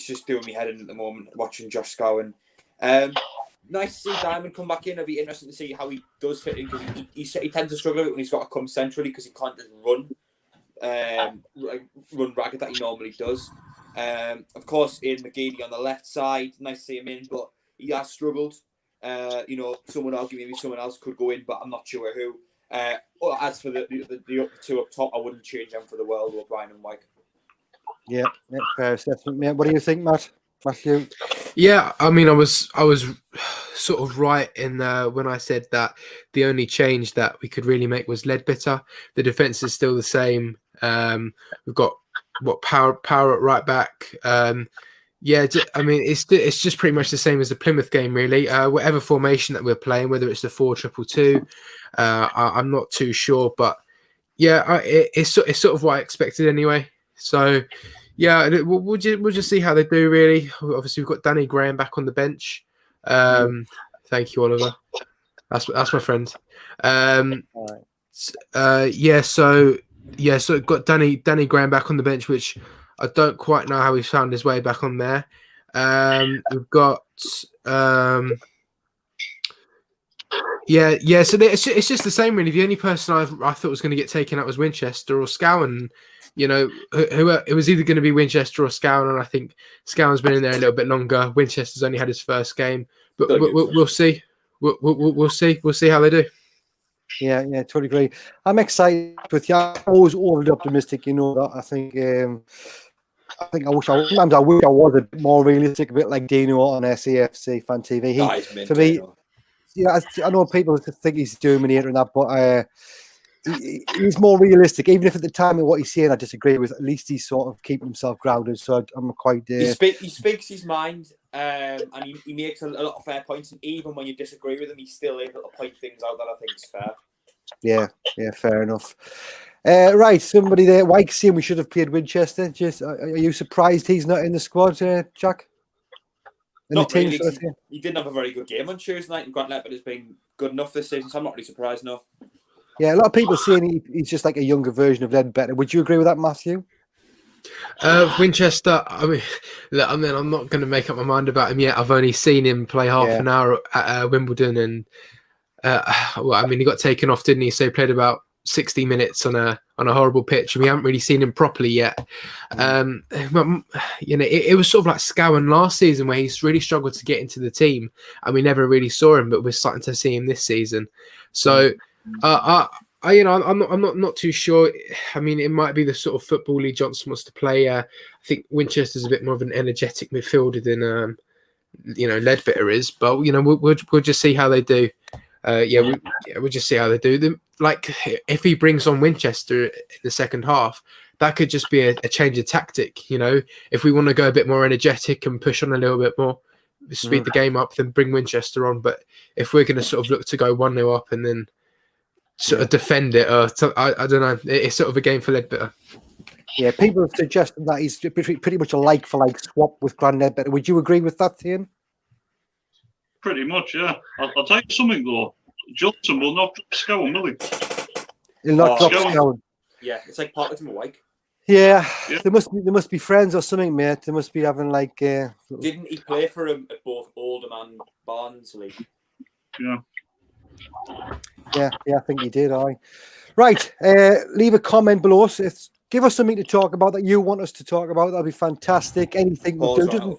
just doing me head in at the moment watching Josh Scowen. Nice to see Diamond come back in. It'll be interesting to see how he does fit in, because he tends to struggle a bit when he's got to come centrally, because he can't just run ragged that he normally does. Of course, Aidan McGeady on the left side. Nice to see him in, but he has struggled. Someone arguing maybe someone else could go in, but I'm not sure who. As for the two up top, I wouldn't change them for the world, O'Brien and Wyke. Yeah, fair assessment, mate. What do you think, Matthew? Yeah, I mean, I was sort of right in when I said that the only change that we could really make was Ledbetter. The defense is still the same. We've got Power at right back. I mean, it's just pretty much the same as the Plymouth game, really. Whatever formation that we're playing, whether it's the 4-2-2, I'm not too sure, but yeah, it's sort of what I expected anyway. So yeah, we'll just see how they do, really. Obviously, we've got Danny Graham back on the bench. Thank you, Oliver. That's my friend. So got Danny Graham back on the bench, which I don't quite know how he's found his way back on there. We've got so it's just the same, really. The only person I thought was going to get taken out was Winchester or Scowen. It was either going to be Winchester or Scowen, and I think Scowen's been in there a little bit longer. Winchester's only had his first game, but we'll see. We'll see how they do. Yeah, totally agree. I'm excited with you. I'm always overly optimistic, that. I think I wish I was a bit more realistic, a bit like Dino on SAFC Fan TV. For me, I know people think he's Terminator and that, but he's more realistic. Even if at the time of what he's saying I disagree with, at least he's sort of keeping himself grounded. So I'm quite. He speaks his mind, and he makes a lot of fair points. And even when you disagree with him, he's still able to point things out that I think is fair. Yeah, fair enough. Right, somebody there. Wyke saying we should have played Winchester. Are you surprised he's not in the squad, Jack? Not really. He didn't have a very good game on Tuesday night, and Grant Ledbetter has been good enough this season, so I'm not really surprised, no. Yeah, a lot of people saying he's just like a younger version of Ledbetter. Would you agree with that, Matthew? Winchester, I mean, I'm not going to make up my mind about him yet. I've only seen him play half an hour at Wimbledon, and he got taken off, didn't he? So he played about 60 minutes on on a horrible pitch, and we haven't really seen him properly yet. It was sort of like Scowen last season, where he's really struggled to get into the team, and we never really saw him, but we're starting to see him this season. So, I'm not too sure. I mean, it might be the sort of football Lee Johnson wants to play. I think Winchester's a bit more of an energetic midfielder than Leadbitter is, but we'll just see how they do. We'll just see how they do. Like, if he brings on Winchester in the second half, that could just be a change of tactic. If we want to go a bit more energetic and push on a little bit more, speed the game up, then bring Winchester on. But if we're going to sort of look to go 1-0 up and then sort of defend it, I don't know. It's sort of a game for Leadbitter. Yeah, people have suggested that he's pretty much a like-for-like swap with Grand Leadbitter. Would you agree with that, Ian? Pretty much, yeah. I'll tell you something, though. Johnson will not drop Scowen, will he? He'll not drop Scowen. Yeah, it's like Parkinson with Wyke. Yeah, they must be friends or something, mate. They must be having like. Didn't he play for him at both Oldham and Barnsley? Yeah. Yeah, I think he did. Right. Leave a comment below us. Give us something to talk about that you want us to talk about. That'll be fantastic. Anything we do.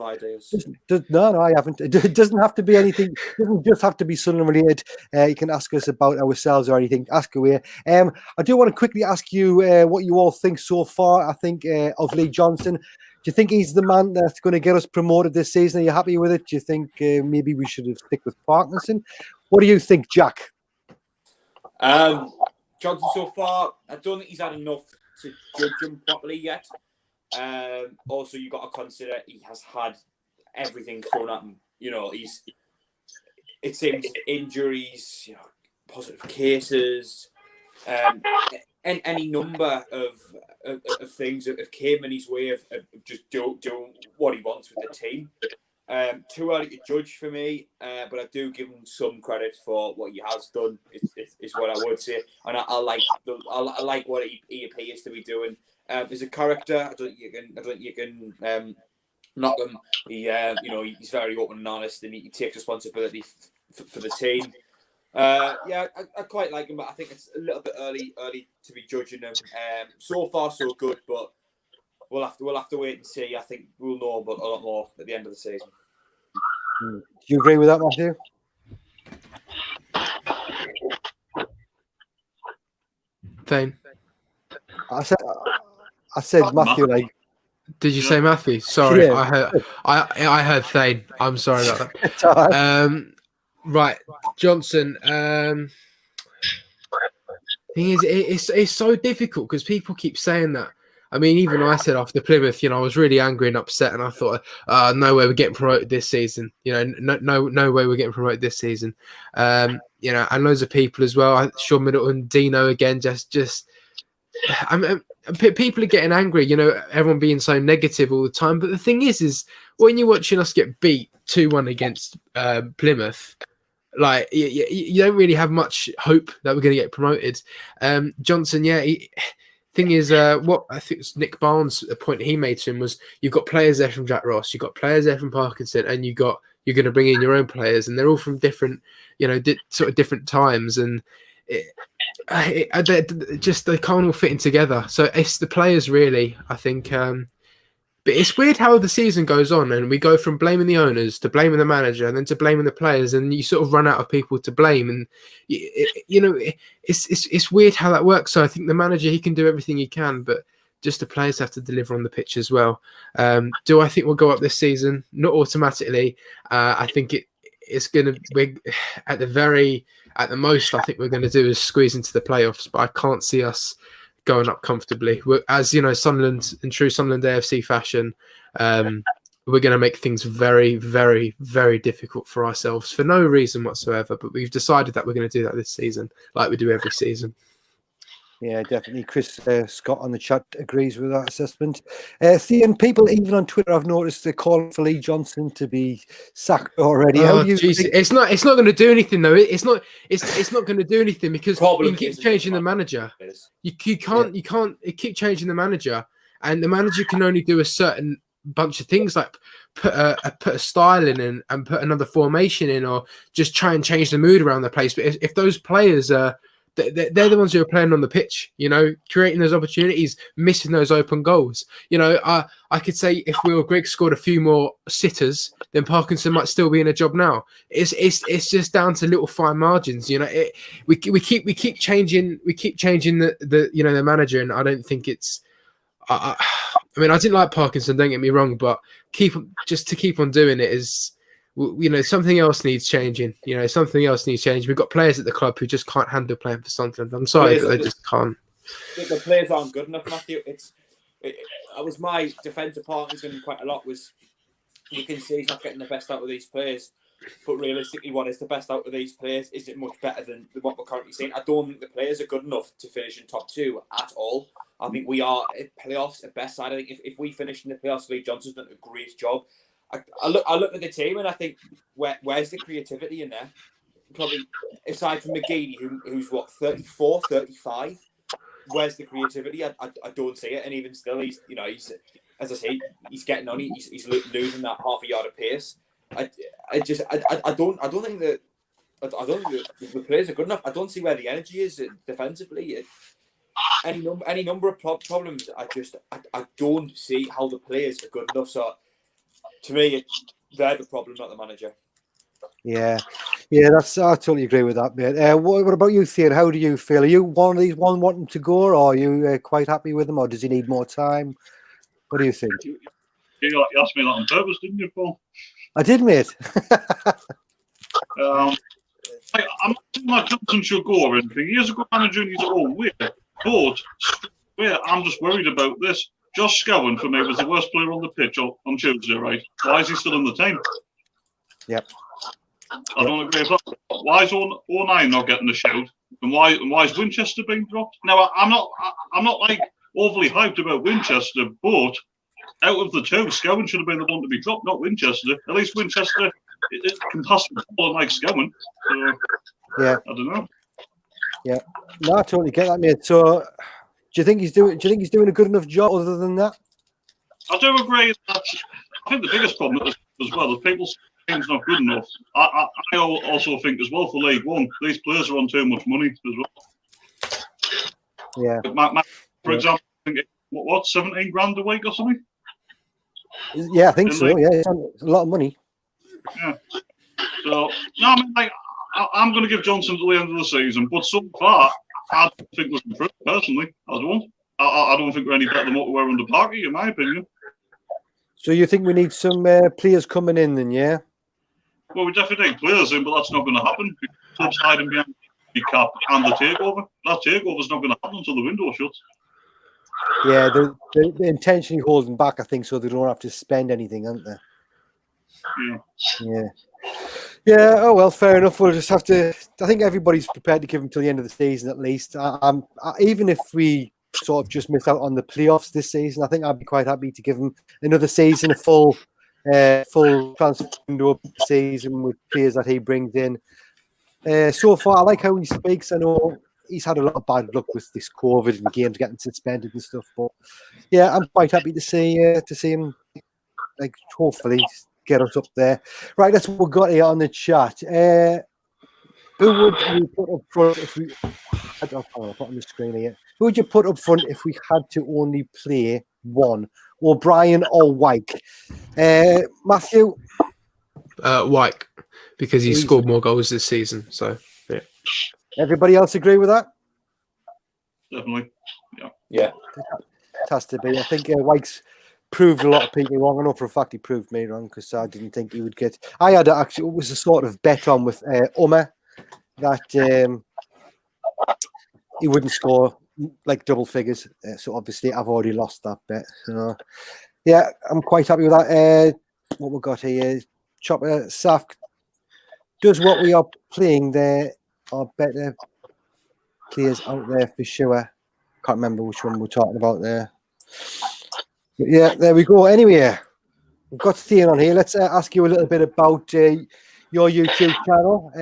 No, I haven't. It doesn't have to be anything. It doesn't just have to be Sunderland related. You can ask us about ourselves or anything. Ask away. I do want to quickly ask you what you all think so far. I think of Lee Johnson. Do you think he's the man that's going to get us promoted this season? Are you happy with it? Do you think maybe we should have stick with Parkinson? What do you think, Jack? Johnson so far, I don't think he's had enough to judge him properly yet. Also, you've got to consider he has had everything thrown at him. It seems injuries, positive cases, and any number of things that have came in his way of just doing what he wants with the team. Too early to judge for me, but I do give him some credit for what he has done. Is what I would say, and I like what he appears to be doing. As a character, I don't think you can knock him. He's very open and honest, and he takes responsibility for the team. I quite like him, but I think it's a little bit early to be judging him. So far, so good, but we'll have to wait and see. I think we'll know a lot more at the end of the season. Do you agree with that, Matthew? Thane. I said Matthew. Like, did you say Matthew? Sorry, yeah. I heard Thane. I'm sorry about that. Right, Johnson. Thing is, it's so difficult because people keep saying that. I mean, even I said after Plymouth, I was really angry and upset, and I thought, no way we're getting promoted this season. No way we're getting promoted this season. And loads of people as well. Sean Middleton, Dino again, people are getting angry. Everyone being so negative all the time. But the thing is when you're watching us get beat 2-1 against Plymouth, like you don't really have much hope that we're going to get promoted. Johnson, thing is, what I think it's Nick Barnes, the point he made to him was, you've got players there from Jack Ross, you've got players there from Parkinson, and you're going to bring in your own players, and they're all from different, sort of different times, and they can't all fit in together. So it's the players really, I think. But it's weird how the season goes on, and we go from blaming the owners to blaming the manager, and then to blaming the players, and you sort of run out of people to blame. And it's weird how that works. So I think the manager, he can do everything he can, but just the players have to deliver on the pitch as well. Do I think we'll go up this season? Not automatically. I think it's going to be at the most. I think we're going to do is squeeze into the playoffs, but I can't see us going up comfortably. As Sunderland, in true Sunderland AFC fashion, we're going to make things very, very, very difficult for ourselves for no reason whatsoever. But we've decided that we're going to do that this season, like we do every season. Yeah, definitely. Chris Scott on the chat agrees with that assessment. Seeing people even on Twitter, I've noticed they're calling for Lee Johnson to be sacked already. Oh, it's not going to do anything though. It's not going to do anything because you keep changing the manager. You can't keep changing the manager, and the manager can only do a certain bunch of things, like put a style in and put another formation in, or just try and change the mood around the place. But if those players they're the ones who are playing on the pitch, you know, creating those opportunities, missing those open goals. You know, I could say if Will Griggs scored a few more sitters, then Parkinson might still be in a job now. It's just down to little fine margins, you know. We keep changing the you know, the manager, and I don't think it's. I mean, I didn't like Parkinson. Don't get me wrong, but keep on doing it is. You know, something else needs changing. You know, something else needs changing. We've got players at the club who just can't handle playing for Sunderland. I'm sorry, but they just can't. The players aren't good enough, Matthew. It was my defence of Parkinson quite a lot. Was you can see he's not getting the best out of these players, but realistically, what is the best out of these players? Is it much better than what we're currently seeing? I don't think the players are good enough to finish in top 2 at all. I think we are at playoffs at best side. I think if we finish in the playoffs, Lee Johnson's done a great job. I look at the team and I think where's the creativity in there? Probably aside from McGeady, who's what 34, 35. Where's the creativity? I don't see it, and even still, he's as I say, he's getting on. He's losing that half a yard of pace. I don't think that the players are good enough. I don't see where the energy is defensively. Any number of problems. I don't see how the players are good enough. So. To me, they're the problem, not the manager. Yeah, I totally agree with that, mate. What about you, Theo? How do you feel? Are you one of these wanting to go, or are you quite happy with him, or does he need more time? What do you think? You asked me that on purpose, didn't you, Paul? I did, mate. I'm not saying that Johnson should go or anything. He is a good manager in his own way, but I'm just worried about this. Josh Scowen, for me, was the worst player on the pitch on Tuesday, right? Why is he still in the team? Yep. I don't agree with that. Why is 09 not getting the shout? And why is Winchester being dropped? Now, I'm not like overly hyped about Winchester, but out of the two, Scowen should have been the one to be dropped, not Winchester. At least Winchester it can pass the ball like Scowen. So, yeah. I don't know. Yeah. No, I totally get that, mate. So. Do you think he's doing a good enough job other than that? I do agree. I think the biggest problem as well is people's team's not good enough. I also think as well for League One, these players are on too much money as well. Yeah. For example, I think what 17 grand a week or something? Yeah, I think so. Yeah, it's a lot of money. Yeah. So no, I mean, like I'm going to give Johnson to the end of the season, but so far. I don't think we're improved, personally. I don't think we're any better than what we were under Parky, in my opinion. So you think we need some players coming in then, yeah? Well, we definitely need players in, but that's not going to happen. Clubs hiding behind the cap and the takeover. That takeover's not going to happen until the window shuts. Yeah, they're intentionally holding back, I think, so they don't have to spend anything, aren't they? Yeah. Yeah, oh well, fair enough. We'll just have to. I think everybody's prepared to give him till the end of the season at least. Even if we sort of just miss out on the playoffs this season, I think I'd be quite happy to give him another season, a full transfer window season with players that he brings in. So far, I like how he speaks. I know he's had a lot of bad luck with this COVID and games getting suspended and stuff, but yeah, I'm quite happy to see him, like, hopefully get us up there. Right, that's what we've got here on the chat. Who would you put up front if we... I'll put on the screen here. Who would you put up front if we had to only play one? O'Brien or Wyke? Matthew? Wyke, because he's scored more goals this season. So, yeah. Everybody else agree with that? Definitely. Yeah. It has to be. I think Wyke's proved a lot of people wrong. I know for a fact he proved me wrong because I didn't think he would get. I had actually, it was a sort of bet on with Umar that he wouldn't score like double figures. So obviously I've already lost that bet. So yeah, I'm quite happy with that. What we've got here, Chopper Saf does what we are playing. There are better players out there for sure. Can't remember which one we're talking about there. But yeah, there we go. Anyway, we've got Theo on here. Let's ask you a little bit about your YouTube channel.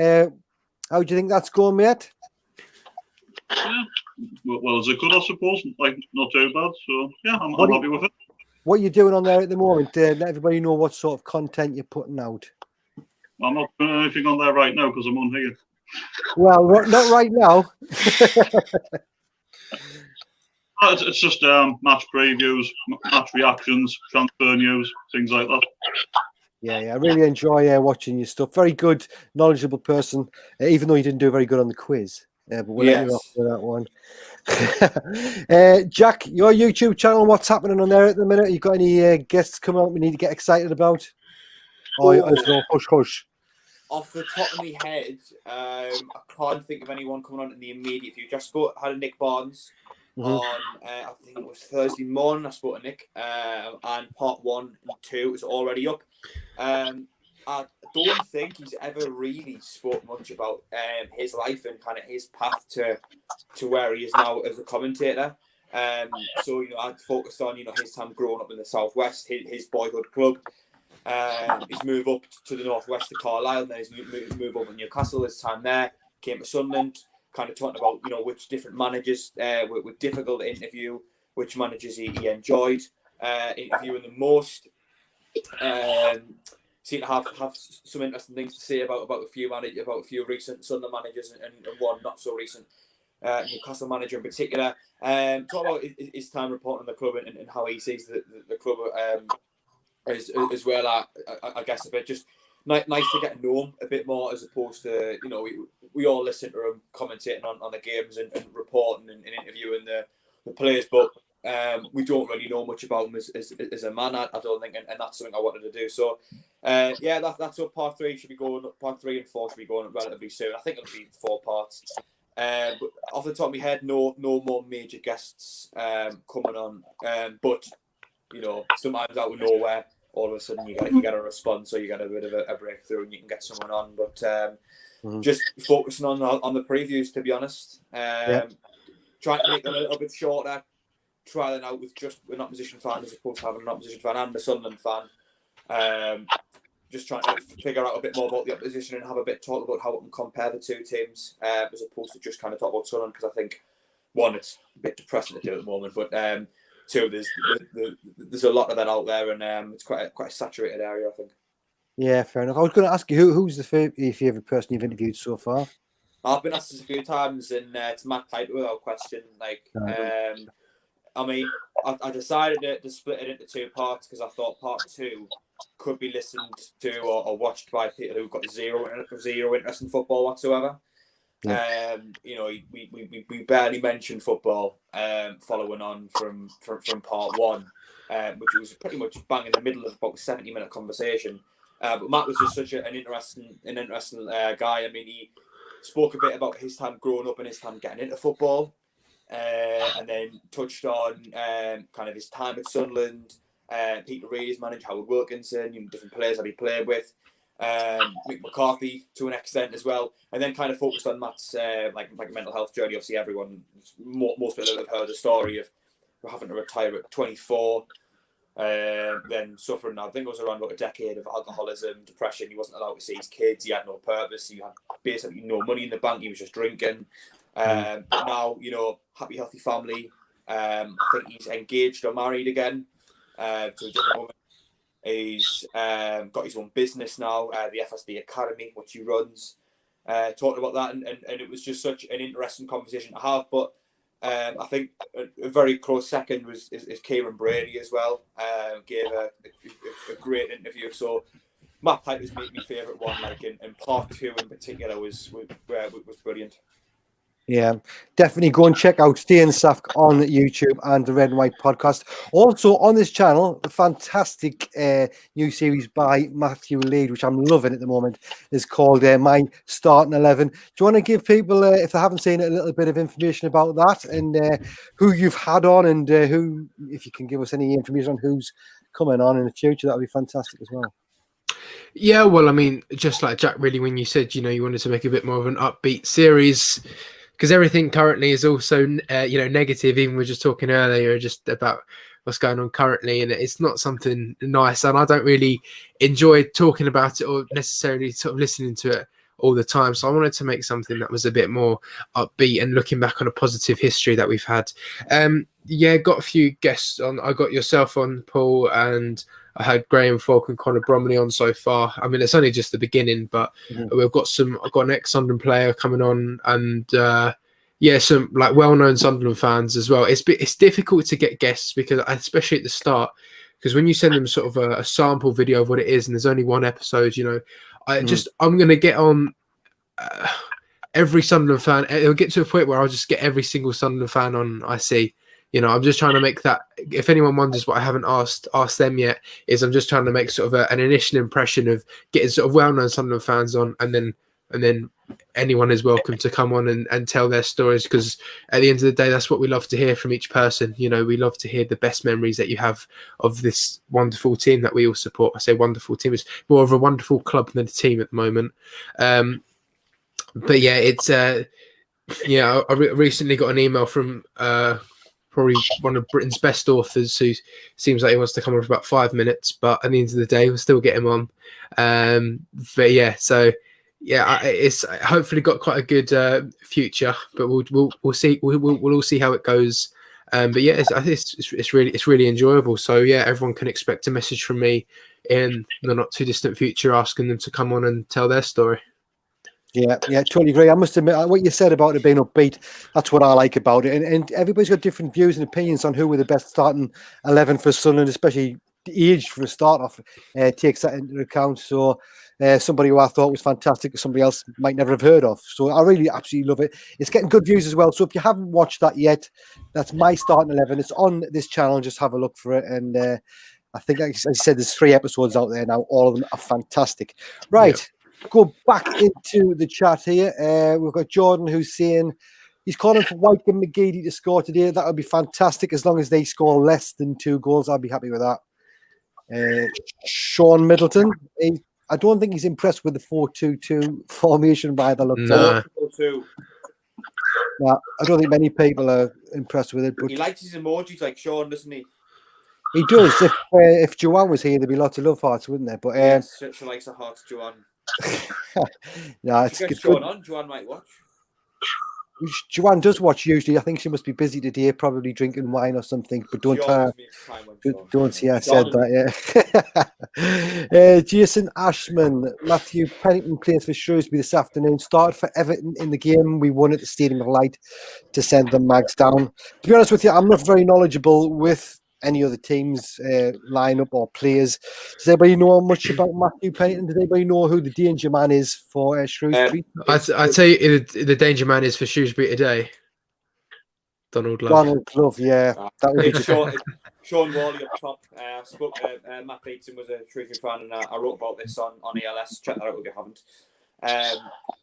How do you think that's going, mate? Yeah. Well, as it could, I suppose. Like, not too bad. So, yeah, I'm happy with it. What are you doing on there at the moment? Let everybody know what sort of content you're putting out. I'm not doing anything on there right now because I'm on here. Well, not right now. It's just match previews, match reactions, transfer news, things like that. Yeah, I really enjoy watching your stuff. Very good, knowledgeable person, even though you didn't do very good on the quiz. But we'll let you off with that one. Jack, your YouTube channel, what's happening on there at the minute? You got any guests coming up we need to get excited about? Or is it all hush? Off the top of my head, I can't think of anyone coming on in the immediate future. I had a Nick Barnes on, I think it was Thursday morning. I spoke to Nick, and part 1 and 2 is already up. I don't think he's ever really spoke much about his life and kind of his path to where he is now as a commentator. So I focused on his time growing up in the southwest, his boyhood club, his move up to the northwest to Carlisle, and then his move over to Newcastle. His time there, came to Sunderland, kind of talking about which different managers were difficult to interview, which managers he enjoyed interviewing the most. Seem to have some interesting things to say about a few recent Sunderland managers and one not so recent Newcastle manager in particular. Talk about his time reporting on the club and how he sees the club as well. I guess a bit just nice to get to know him a bit more, as opposed to we all listen to him commentating on the games and reporting and interviewing the players, but we don't really know much about him as a man, I don't think, and that's something I wanted to do. So, that's up. Part 3 should be going up. Part 3 and 4 should be going up relatively soon. I think it'll be 4 parts. But off the top of my head, no more major guests coming on. But sometimes out of nowhere, all of a sudden you get a response, or you get a bit of a breakthrough, and you can get someone on. But just focusing on the previews, to be honest. Trying to make them a little bit shorter. Trialing out with just an opposition fan as opposed to having an opposition fan and a Sunderland fan. Just trying to figure out a bit more about the opposition and have a bit talk about how we can compare the two teams, as opposed to just kind of talk about Sunderland, because I think, one, it's a bit depressing to do at the moment, but two, there's a lot of that out there, and it's quite a saturated area, I think. Yeah, fair enough. I was going to ask you, who's the favourite person you've interviewed so far? I've been asked this a few times, and it's Matt Piper without question. I decided to split it into 2 parts because I thought part 2 could be listened to or watched by people who've got zero interest in football whatsoever. Yeah. We barely mentioned football following on from part 1, which was pretty much bang in the middle of about a 70-minute conversation. But Matt was just such an interesting guy. I mean, he spoke a bit about his time growing up and his time getting into football. And then touched on kind of his time at Sunderland, Peter Reid's manager, Howard Wilkinson, different players that he played with, Mick McCarthy to an extent as well, and then kind of focused on Matt's like mental health journey. Obviously, most people have heard the story of having to retire at 24, then suffering. I think it was around about a decade of alcoholism, depression. He wasn't allowed to see his kids. He had no purpose. He had basically no money in the bank. He was just drinking. But now, happy, healthy family. I think he's engaged or married again to a different woman. He's got his own business now, the FSB Academy, which he runs. Talked about that, and it was just such an interesting conversation to have. But I think a very close second is Kieran Brady as well. Gave a great interview. So Matt Piper's my favourite one, and part 2 in particular was brilliant. Yeah, definitely go and check out Stay in SAFC on YouTube and the Red and White podcast. Also on this channel, a fantastic new series by Matthew Lead, which I'm loving at the moment, is called My Starting 11. Do you want to give people, if they haven't seen it, a little bit of information about that and who you've had on and who, if you can give us any information on who's coming on in the future, that would be fantastic as well. Yeah, well, I mean, just like Jack, really, when you said, you wanted to make a bit more of an upbeat series, because everything currently is also, negative. Even we were just talking earlier just about what's going on currently, and it's not something nice. And I don't really enjoy talking about it or necessarily sort of listening to it all the time. So I wanted to make something that was a bit more upbeat and looking back on a positive history that we've had. Got a few guests on. I got yourself on, Paul, and I had Graham Falk and Conor Bromley on so far. I mean, it's only just the beginning, but I've got an ex-Sunderland player coming on, and some like well-known Sunderland fans as well. It's difficult to get guests because, especially at the start, because when you send them sort of a sample video of what it is, and there's only one episode, I'm going to get on every Sunderland fan. It'll get to a point where I'll just get every single Sunderland fan on I see. I'm just trying to make that. If anyone wonders what I haven't asked them yet, is I'm just trying to make sort of an initial impression of getting sort of well-known Sunderland fans on, and then anyone is welcome to come on and tell their stories, because at the end of the day, that's what we love to hear from each person. We love to hear the best memories that you have of this wonderful team that we all support. I say wonderful team, it's more of a wonderful club than a team at the moment. But yeah, it's I recently got an email from probably one of Britain's best authors, who seems like he wants to come on for about 5 minutes, but at the end of the day, we'll still get him on. But yeah, so yeah, it's hopefully got quite a good future, but we'll see. We'll all see how it goes. But yeah, I think it's really enjoyable. So yeah, everyone can expect a message from me in the not too distant future, asking them to come on and tell their story. Yeah, totally agree. I must admit, what you said about it being upbeat, that's what I like about it. And everybody's got different views and opinions on who were the best starting 11 for Sunderland, especially the age for a start off takes that into account. So somebody who I thought was fantastic, somebody else might never have heard of. So I really absolutely love it. It's getting good views as well. So if you haven't watched that yet, that's my starting 11. It's on this channel. Just have a look for it. And I think, as I said, there's 3 episodes out there now. All of them are fantastic. Right. Yep. Go back into the chat here. We've got Jordan who's saying he's calling for White and McGeady to score today. That would be fantastic. As long as they score less than 2 goals, I'll be happy with that. Sean Middleton, I don't think he's impressed with the 4-2-2 formation by the looks of it. No, I don't think many people are impressed with it. But he likes his emojis like Sean, doesn't he? He does. If Joanne was here, there'd be lots of love hearts, wouldn't there? But yes, she likes the hearts, Joanne. No, it's good. Joanne might watch. Joanne does watch usually. I think she must be busy today, probably drinking wine or something. But don't see I said that. Yeah. Jason Ashman, Matthew Pennington plays for Shrewsbury this afternoon. Started for Everton in the game we won at the Stadium of Light to send the Mags down. To be honest with you, I'm not very knowledgeable with any other teams lineup or players. Does anybody know much about Matthew Pennington? Does anybody know who the danger man is for Shrewsbury? I'd say the danger man is for Shrewsbury today. Donald Love. Yeah. That would be Sean Worley up top. Matt Beatson was a Shrewsbury fan, and I wrote about this on ELS. Check that out if you haven't.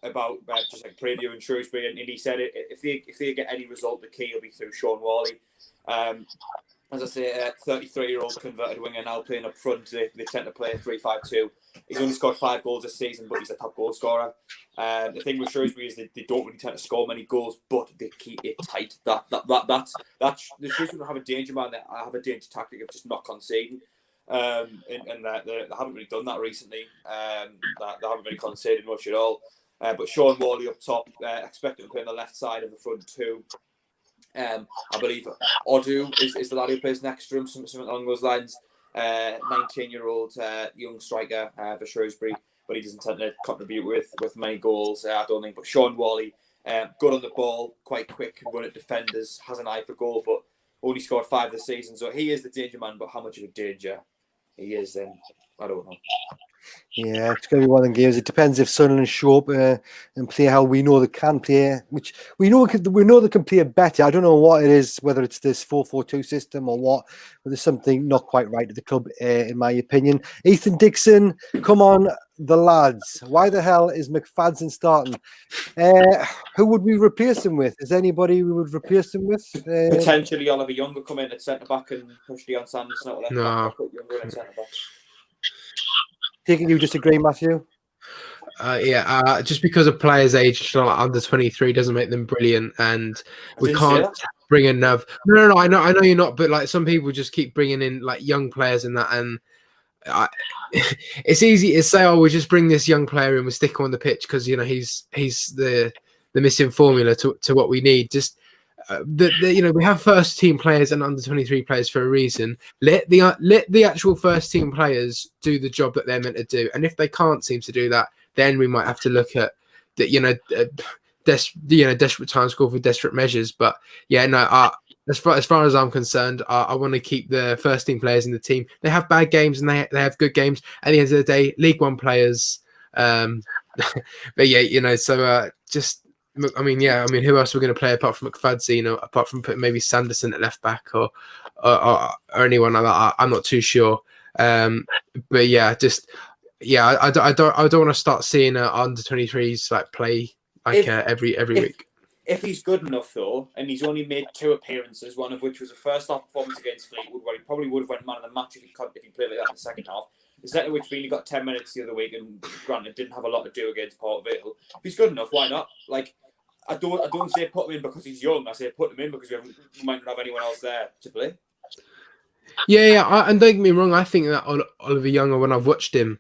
About just like previewing Shrewsbury, and he said if they get any result, the key will be through Sean Worley. As I say, a 33-year-old converted winger now playing up front. They tend to play 3-5-2. He's only scored 5 goals this season, but he's a top goal scorer. The thing with Shrewsbury is they don't really tend to score many goals, but they keep it tight. That's the Shrewsbury don't have a danger man. They have a danger tactic of just not conceding, and they haven't really done that recently. They haven't really conceded much at all. But Sean Worley up top, expected to play on the left side of the front two. I believe Odu is the lad who plays next to him, something along those lines. 19-year-old young striker for Shrewsbury, but he doesn't tend to contribute with many goals, I don't think. But Sean Worley, good on the ball, quite quick, can run at defenders, has an eye for goal, but only scored 5 this season. So he is the danger man, but how much of a danger he is, then I don't know. Yeah, it's going to be one of the games. It depends if Sunderland show up and play how we know they can play, which we know they can play better. I don't know what it is, whether it's this 4-4-2 system or what, but there's something not quite right at the club, in my opinion. Ethan Dixon, come on, the lads. Why the hell is McFadden starting? Who would we replace him with? Is anybody we would replace him with? Potentially Oliver Young will come in at centre-back and push Dion Sanderson out of left-back. Put Younger in centre-back. Taking you disagree, Matthew? Just because a player's age under 23 doesn't make them brilliant, and we can't bring in No, I know you're not, but like some people just keep bringing in like young players and that, and it's easy to say, we just bring this young player in, we stick him on the pitch because he's the missing formula to what we need. Just we have first team players and under 23 players for a reason. Let the actual first team players do the job that they're meant to do, and if they can't seem to do that, then we might have to look at that. Desperate times call for desperate measures. But yeah, no. As far as I'm concerned, I want to keep the first team players in the team. They have bad games and they have good games. At the end of the day, League One players. But yeah, so just. Who else are we going to play apart from McFadzean, apart from putting maybe Sanderson at left back or anyone like that? I'm not too sure. But yeah, I don't want to start seeing under 23s like play every week. If he's good enough though, and he's only made 2 appearances, one of which was a first half performance against Fleetwood, where he probably would have won man of the match if he played like that in the second half. The second which mean he got 10 minutes the other week, and granted didn't have a lot to do against Port Vale. If he's good enough, why not? Like, I don't say put him in because he's young. I say put him in because we might not have anyone else there to play. Yeah. And don't get me wrong. I think that Oliver Younger, when I've watched him,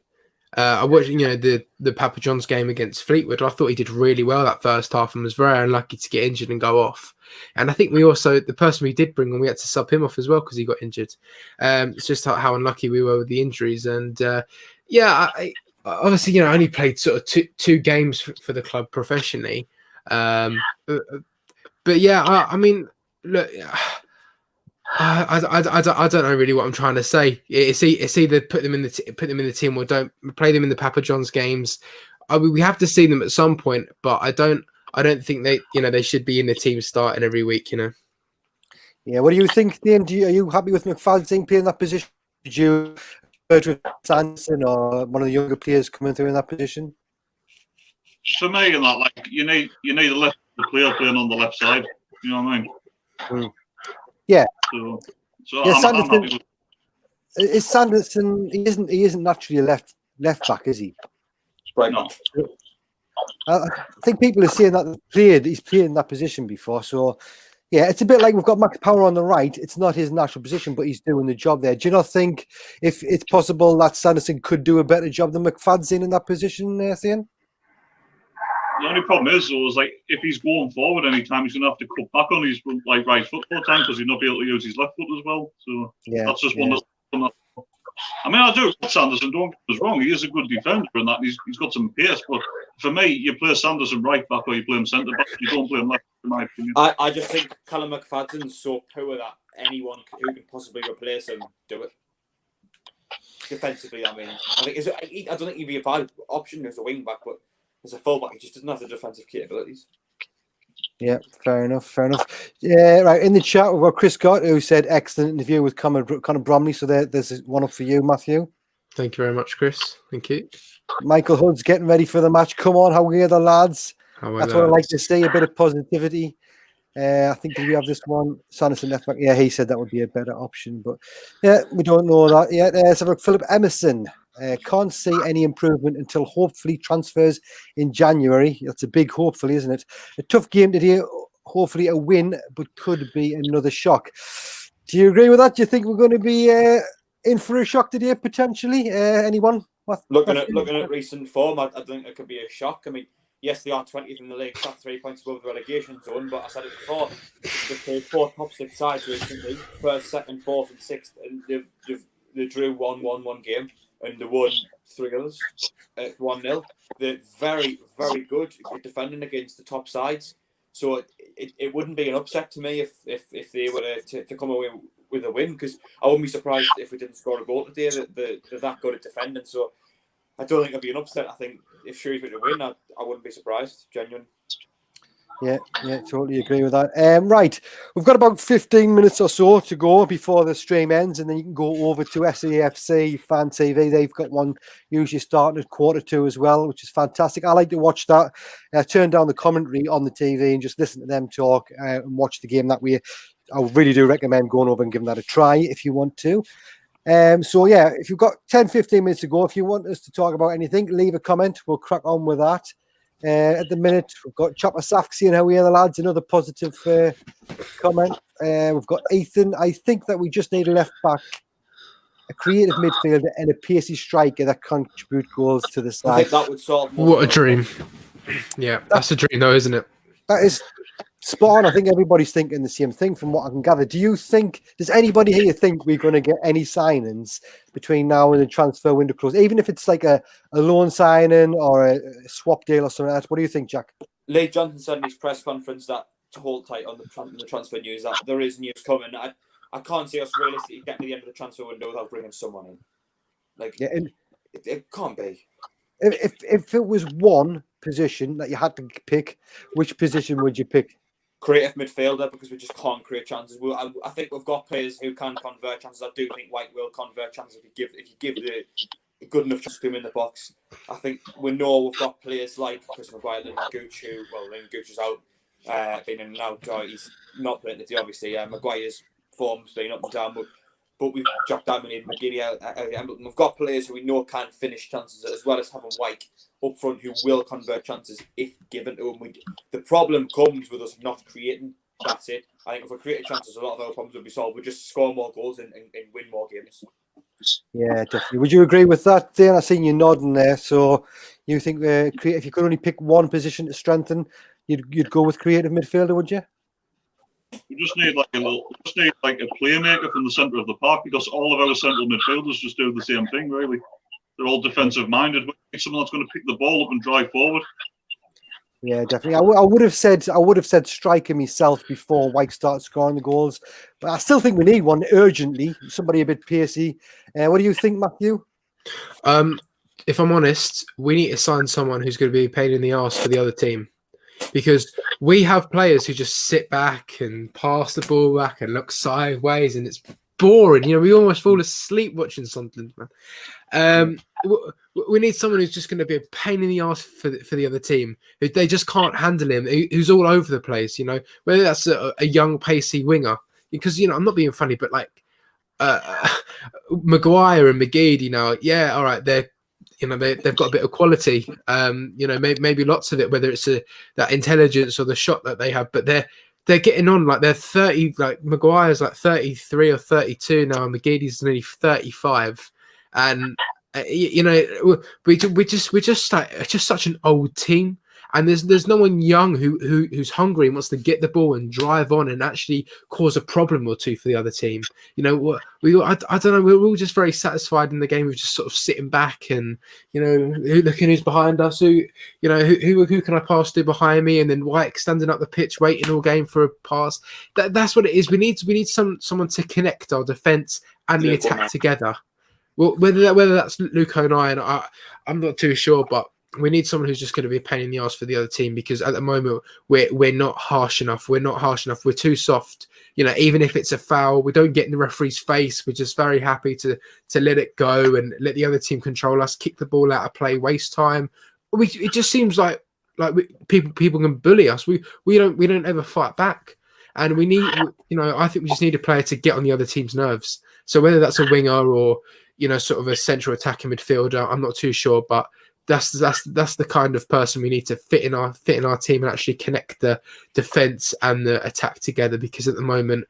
I watched the Papa John's game against Fleetwood. I thought he did really well that first half and was very unlucky to get injured and go off. And I think the person we did bring on, we had to sub him off as well because he got injured. It's just how unlucky we were with the injuries. And I obviously I only played sort of two games for the club professionally. But yeah, I mean, look. I don't know really what I'm trying to say. It's either put them in the team or don't play them in the Papa John's games. We have to see them at some point, but I don't think they should be in the team starting every week. Yeah, what do you think, Ian? Are you happy with McFadzean playing that position? Did you prefer with Sanderson or one of the younger players coming through in that position? For me, and that you need a left player playing on the left side. You know what I mean? Mm. Yeah. So yeah, I'm happy with. Is Sanderson? He isn't naturally a left back, is he? Right. No. I think people are saying that he's played in that position before. So yeah, it's a bit like we've got Max Power on the right. It's not his natural position, but he's doing the job there. Do you not think if it's possible that Sanderson could do a better job than McFadzean in that position, Thian? The only problem is if he's going forward anytime, he's going to have to cut back on his right foot all the time because he'll not be able to use his left foot as well. So that's just one. I mean, I do Sanderson. Don't get us wrong; he is a good defender, and that he's got some pace. But for me, you play Sanderson right back or you play him centre back. You don't play him left, in my opinion. I just think Callum McFadzean's so poor that anyone who can possibly replace him do it. Defensively, I mean, I don't think he'd be a bad option as a wing back, but as a fullback, he just doesn't have the defensive capabilities. Yeah, fair enough. Yeah, right. In the chat, we've got Chris Scott, who said excellent interview with Conor Bromley. So there's one up for you, Matthew. Thank you very much, Chris. Thank you. Michael Hood's getting ready for the match. Come on, how are the lads? That's what I like to see, a bit of positivity. I think, do we have this one? Sanderson left back. Yeah, he said that would be a better option, but yeah, we don't know that yet. So Philip Emerson. Can't see any improvement until hopefully transfers in January. That's a big hopefully, isn't it? A tough game today, hopefully a win, but could be another shock. Do you agree with that? Do you think we're going to be in for a shock today, potentially? Anyone? Looking at recent form, I think it could be a shock. I mean, yes, they are 20th in the league, that's 3 points above the relegation zone, but I said it before, they've played 4 top 6 sides recently, first, second, fourth and sixth, and they drew 1-1 game. And they won 3 others at 1-0. They're very, very good at defending against the top sides. So it wouldn't be an upset to me if they were to come away with a win, because I wouldn't be surprised if we didn't score a goal today. They're that good at defending. So I don't think it'd be an upset. I think if Shrewsbury to win, I wouldn't be surprised. Genuine. Yeah, totally agree with that. Right, we've got about 15 minutes or so to go before the stream ends, and then you can go over to SAFC Fan TV. They've got one usually starting at 1:45 as well, which is fantastic. I like to watch that. Turn down the commentary on the TV and just listen to them talk and watch the game that way. I really do recommend going over and giving that a try if you want to. So yeah, if you've got 10-15 minutes to go, if you want us to talk about anything, leave a comment. We'll crack on with that. At the minute, we've got Chopper Safk seeing how we are, the lads. Another positive comment. We've got Ethan. I think that we just need a left back, a creative midfielder, and a pacey striker that contribute goals to the side. I think that would solve. What a dream! Yeah, that's a dream, though, isn't it? That is. Spot on. I think everybody's thinking the same thing from what I can gather. Does anybody here think we're going to get any signings between now and the transfer window close? Even if it's like a loan signing or a swap deal or something like that. What do you think, Jack? Lee Johnson said in his press conference that to hold tight on the transfer news, that there is news coming. I can't see us realistically getting to the end of the transfer window without bringing someone in. Like, Yeah, it can't be. If it was one position that you had to pick, which position would you pick? Creative midfielder, because we just can't create chances. I think we've got players who can convert chances. I do think White will convert chances if you give the good enough chance to him in the box. I think we know we've got players like Chris Maguire, Lyndon Gooch, Lyndon Gooch is out, been in and out. He's not playing today, obviously. Maguire's form's been up and down, but we've Jack Diamond and McGeady. We've got players who we know can finish chances, as well as having White up front who will convert chances if given to them. The problem comes with us not creating. That's it. I think if we created chances, a lot of our problems would be solved. We just score more goals and win more games. Yeah, definitely. Would you agree with that, Dan? I seen you nodding there. So you think if you could only pick one position to strengthen, you'd go with creative midfielder, would you? We just need like a playmaker from the centre of the park, because all of our central midfielders just do the same thing. Really, they're all defensive minded. We need someone that's going to pick the ball up and drive forward. Yeah, definitely. I would have said striker myself before White started scoring the goals, but I still think we need one urgently. Somebody a bit pacey. What do you think, Matthew? If I'm honest, we need to sign someone who's going to be a pain in the arse for the other team, because we have players who just sit back and pass the ball back and look sideways, and it's boring. You know, we almost fall asleep watching Sunderland, man. We need someone who's just going to be a pain in the ass for the other team. They just can't handle him. Who's all over the place, you know. Whether that's a young, pacey winger, because you know I'm not being funny, but like Maguire and McGeady, you know, yeah, all right, they've got a bit of quality, you know, maybe lots of it, whether it's that intelligence or the shot that they have, but they're getting on, like they're 30, like Maguire's like 33 or 32 now, and McGeady's nearly 35, and you know, we're just like just such an old team, and there's no one young who's hungry and wants to get the ball and drive on and actually cause a problem or two for the other team. You know, I don't know, we're all just very satisfied in the game of just sort of sitting back and, you know, looking who's behind us, who can I pass to behind me, and then White standing up the pitch waiting all game for a pass. That's what it is. We need someone to connect our defence and the attack together. Well, whether that's Luke O'Neill, I'm not too sure, but we need someone who's just going to be a pain in the ass for the other team, because at the moment we're not harsh enough. We're not harsh enough. We're too soft. You know, even if it's a foul, we don't get in the referee's face. We're just very happy to let it go and let the other team control us, kick the ball out of play, waste time. It just seems like people can bully us. We don't ever fight back, and we need, you know, I think we just need a player to get on the other team's nerves. So whether that's a winger or, you know, sort of a central attacking midfielder, I'm not too sure, but that's the kind of person we need to fit in our team and actually connect the defense and the attack together. Because at the moment,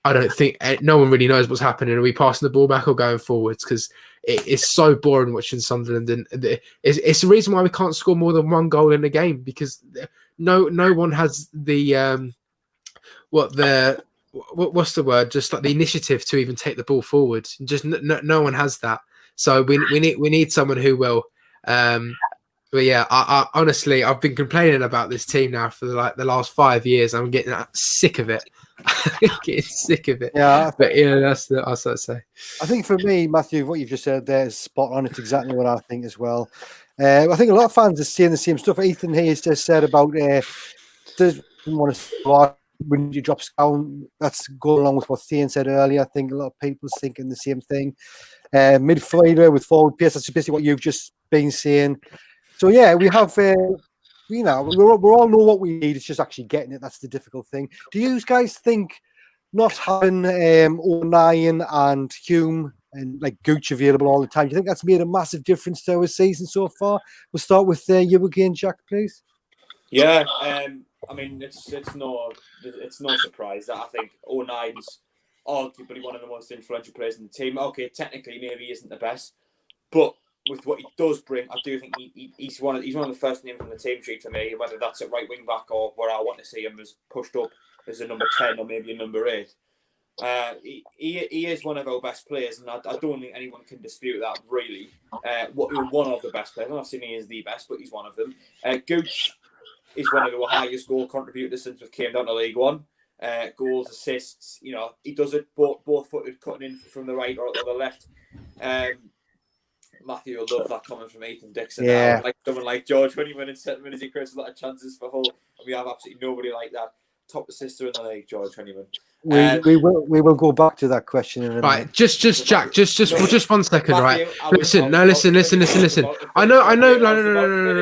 I don't think no one really knows what's happening. Are we passing the ball back or going forwards? Because it's so boring watching Sunderland, and it's the reason why we can't score more than one goal in a game, because no one has the what's the word? Just like the initiative to even take the ball forward. Just no one has that. So we need someone who will. But yeah, I honestly, I've been complaining about this team now for the last 5 years. I'm getting sick of it. Getting sick of it. Yeah, but yeah, that's what I say. I think for me, Matthew, what you've just said there is spot on. It's exactly what I think as well. I think a lot of fans are saying the same stuff. Ethan Hayes just said about doesn't want to start when you drop down. That's going along with what Thane said earlier. I think a lot of people's thinking the same thing. Midfielder with forward pace. That's basically what you've just been saying. So yeah, we have. You know, we all know what we need. It's just actually getting it. That's the difficult thing. Do you guys think not having O'Neill and Hume and like Gooch available all the time, do you think that's made a massive difference to our season so far? We'll start with you again, Jack, please. Yeah, I mean, it's no surprise that I think O'Neill's arguably one of the most influential players in the team. Okay, technically maybe he isn't the best, but with what he does bring, I do think he's one of the first names on the team sheet for me. Whether that's at right wing back or where I want to see him as pushed up as a number 10 or maybe a number 8. He is one of our best players, and I don't think anyone can dispute that, really. One of the best players. I'm not saying he is the best, but he's one of them. Gooch is one of the highest goal contributors since we came down to League One. Goals, assists, he does it both footed, cutting in from the right or the left. Matthew will love that comment from Ethan Dixon. Yeah. Like someone like George Honeyman and 7 minutes, he creates a lot of chances for Hull. And we have absolutely nobody like that. Top assister in the league, George Honeyman. We will go back to that question in a Right, minute. just Jack, just 1 second, Matthew, right? Listen. I know.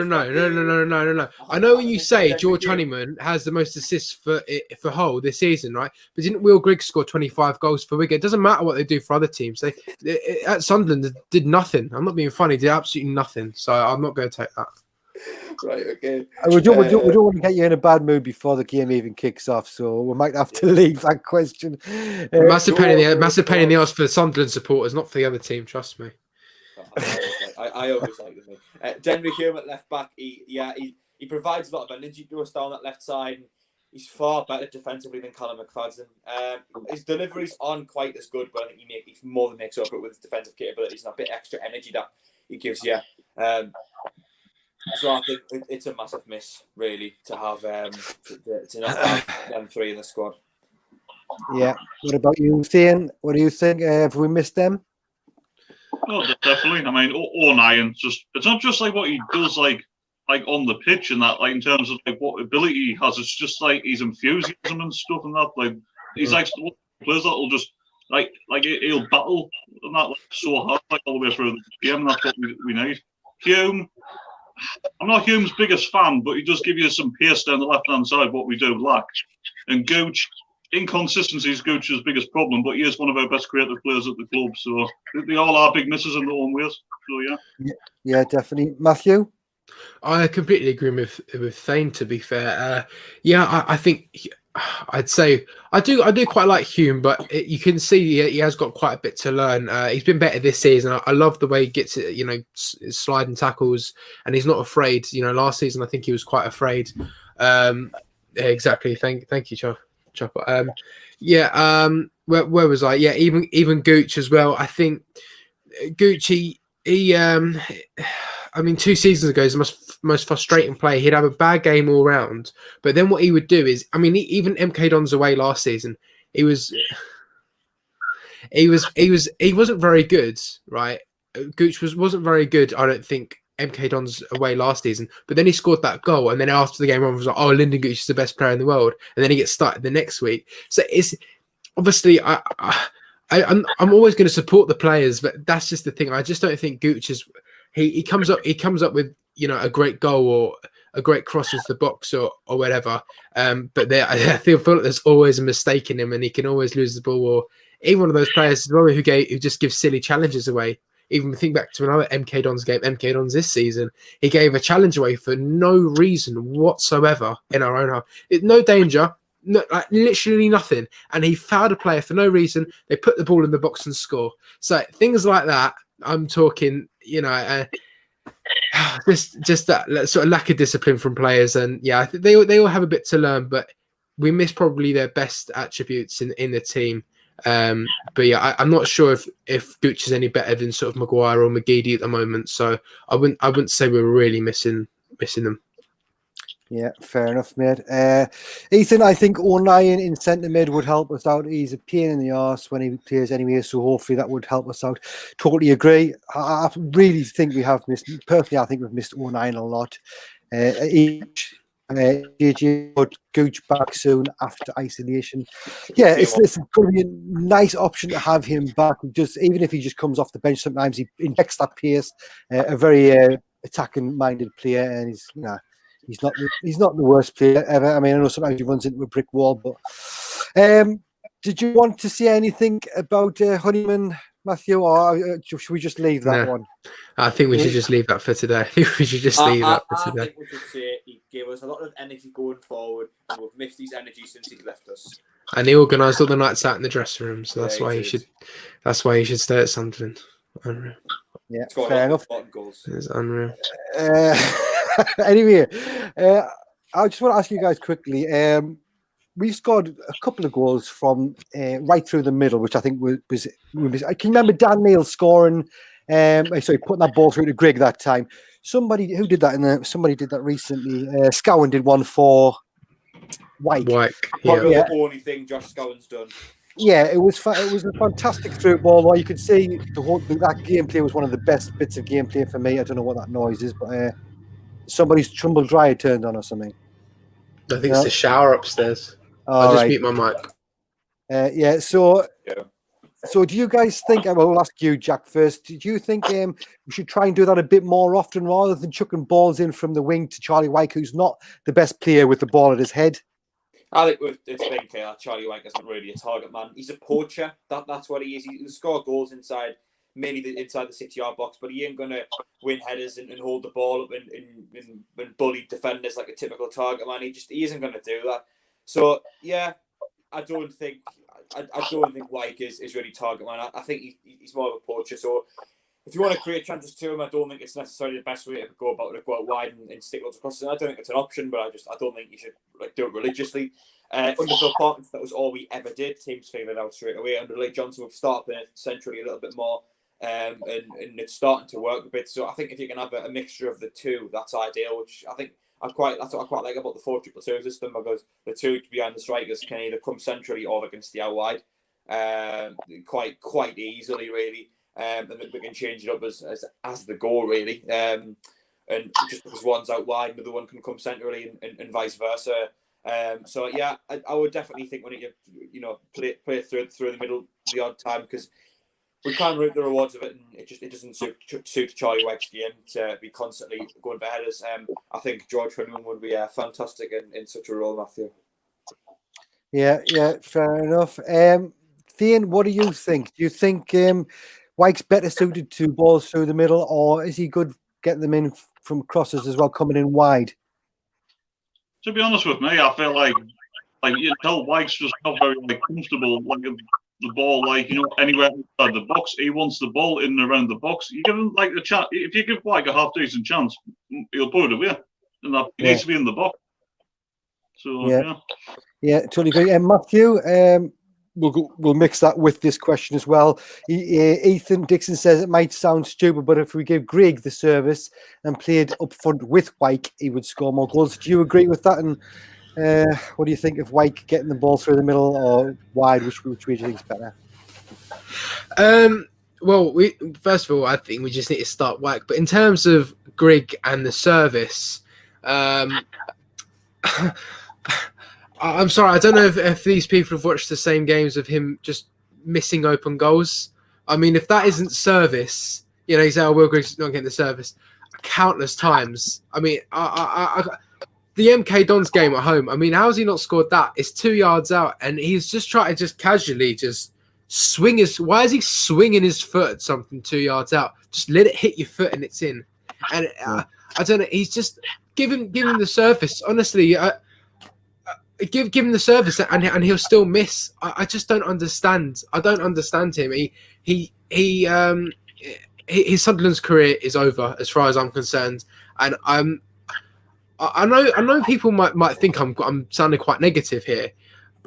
No. I know when you say George Honeyman has the most assists for Hull this season, right? But didn't Will Griggs score 25 goals for Wigan? It doesn't matter what they do for other teams. They at Sunderland did nothing. I'm not being funny. Did absolutely nothing. So I'm not going to take that. Right, okay. We don't want to get you in a bad mood before the game even kicks off, so we might have to leave that question. Massive pain in the ass for the Sunderland supporters, not for the other team. Trust me. I always like them. Denry Hume at left back. He provides a lot of energy to us down that left side. He's far better defensively than Callum McFadden. His deliveries aren't quite as good, but I think he more than makes up for it with his defensive capabilities and a bit extra energy that he gives you. So I think it's a massive miss, really, to have to not have them 3 in the squad. Yeah. What about you, Thane? What do you think? Have we missed them? No, definitely. I mean, O'Nien, it's not just like what he does, like on the pitch and that, like in terms of like what ability he has. It's just like his enthusiasm and stuff and that. Like he's like players that will just like he'll battle and that like, so hard like all the way through the game. And that's what we need. Hume. I'm not Hume's biggest fan, but he does give you some pace down the left-hand side, what we do lack. And Gooch, inconsistency is Gooch's biggest problem, but he is one of our best creative players at the club. So they all are big misses in their own ways. So Yeah, definitely. Matthew? I completely agree with Thane, to be fair. I think I'd say I do quite like Hume, but you can see he has got quite a bit to learn. He's been better this season. I love the way he gets it, sliding tackles, and he's not afraid. Last season I think he was quite afraid. Exactly. Thank you, Chopper. Where was I? Yeah, even Gooch as well. I think Gooch, I mean, 2 seasons ago, is the most frustrating player. He'd have a bad game all round, but then what he would do is, I mean, even MK Dons away last season, he wasn't very good, right? Gooch wasn't very good, I don't think, MK Dons away last season. But then he scored that goal, and then after the game, everyone was like, "Oh, Lyndon Gooch is the best player in the world," and then he gets started the next week. So it's obviously I'm always going to support the players, but that's just the thing. I just don't think Gooch is. He comes up with a great goal or a great cross into the box or whatever. But I feel like there's always a mistake in him, and he can always lose the ball. Or even one of those players who just gives silly challenges away. Even think back to another MK Dons game, MK Dons this season, he gave a challenge away for no reason whatsoever in our own half. No danger, literally nothing, and he fouled a player for no reason. They put the ball in the box and score. So things like that. I'm talking, just that sort of lack of discipline from players, and I think they all have a bit to learn, but we miss probably their best attributes in the team. But I'm not sure if Gooch is any better than sort of Maguire or McGeady at the moment. So I wouldn't say we're really missing them. Yeah, fair enough, mate. Ethan, I think O'Nien in centre mid would help us out. He's a pain in the arse when he plays anyway, so hopefully that would help us out. Totally agree. I really think we have missed. Personally, I think we've missed O'Nien a lot. JJ put Gooch back soon after isolation. Yeah, it's going to be a nice option to have him back. Just even if he just comes off the bench, sometimes he injects that pace. A very attacking-minded player, and he's not the worst player ever. I mean, I know sometimes he runs into a brick wall, but did you want to say anything about Honeyman, Matthew, or should we just leave that one? I think we should just leave that for today. I think we should just leave that for today. I think we should say he gave us a lot of energy going forward, and we've missed his energy since he left us. And he organised all the nights out in the dressing room, so that's why he should. That's why he should stay at Sunderland. Yeah, Scored fair a lot enough. of important goals. It's unreal. Anyway, I just want to ask you guys quickly. We've scored a couple of goals from right through the middle, which I think was I can remember Dan Neil scoring. Sorry, putting that ball through to Grigg that time. Somebody who did that somebody did that recently. Scowen did one for Wyke. Probably Yeah. the only thing Josh Scowen's done. Yeah, it was a fantastic through ball. Where you could see that gameplay was one of the best bits of gameplay for me. I don't know what that noise is, but somebody's tumble dryer turned on or something. I think it's the shower upstairs. I'll just mute my mic. Yeah. So do you guys think? We'll ask you, Jack, first. Do you think we should try and do that a bit more often rather than chucking balls in from the wing to Charlie Wyke, who's not the best player with the ball at his head? I think it's been clear that Charlie Wyke isn't really a target man. He's a poacher. That's what he is. He'll score goals inside, mainly inside the 6-yard box, but he ain't going to win headers and hold the ball up and bully defenders like a typical target man. He isn't going to do that. So yeah, I don't think Wyke is really target man. I think he's more of a poacher. So if you want to create chances to him, I don't think it's necessarily the best way to go about it. Go out wide and stick loads across. I don't think it's an option, but I don't think you should do it religiously. Under Phil Parkinson, that was all we ever did. Teams figured it out straight away. Under Lee Johnson, we've started playing centrally a little bit more, and it's starting to work a bit. So I think if you can have a mixture of the two, that's ideal. Which that's what I quite like about the 4-2-2 system, because the two behind the strikers can either come centrally or they can stay out wide, quite easily, really. And we can change it up as the goal, really. And just because one's out wide, another one can come centrally, and vice versa. So yeah, I would definitely think when you play through the middle the odd time, because we can reap the rewards of it, and it doesn't suit Charlie Wyke's game to be constantly going for headers. I think George Finneman would be fantastic in such a role, Matthew. Yeah, fair enough. Thean, what do you think? Do you think Wyke's better suited to balls through the middle, or is he good getting them in from crosses as well, coming in wide? To be honest with me, I feel like you tell Wyke's just not very comfortable the ball anywhere inside the box. He wants the ball in and around the box. You give him a chance. If you give Wyke a half decent chance, he'll put it away, and that needs to be in the box. So yeah, totally agree. And Matthew, we'll mix that with this question as well. Ethan Dixon says it might sound stupid, but if we give Grigg the service and played up front with Wyke, he would score more goals. Do you agree with that? And what do you think of Wyke getting the ball through the middle or wide? Which way do you think is better? Well, first of all, I think we just need to start Wyke. But in terms of Grigg and the service, I'm sorry, I don't know if these people have watched the same games of him just missing open goals. I mean, if that isn't service, you say, Will Grigg's not getting the service countless times. I mean, the MK Dons game at home, I mean, how has he not scored that? It's 2 yards out, and he's just trying to just casually just swing why is he swinging his foot at something 2 yards out? Just let it hit your foot and it's in. And I don't know, he's just give him the service. Honestly, give him the service and he'll still miss. I just don't understand. I don't understand him. His Sunderland's career is over as far as I'm concerned, and I know people might think I'm sounding quite negative here,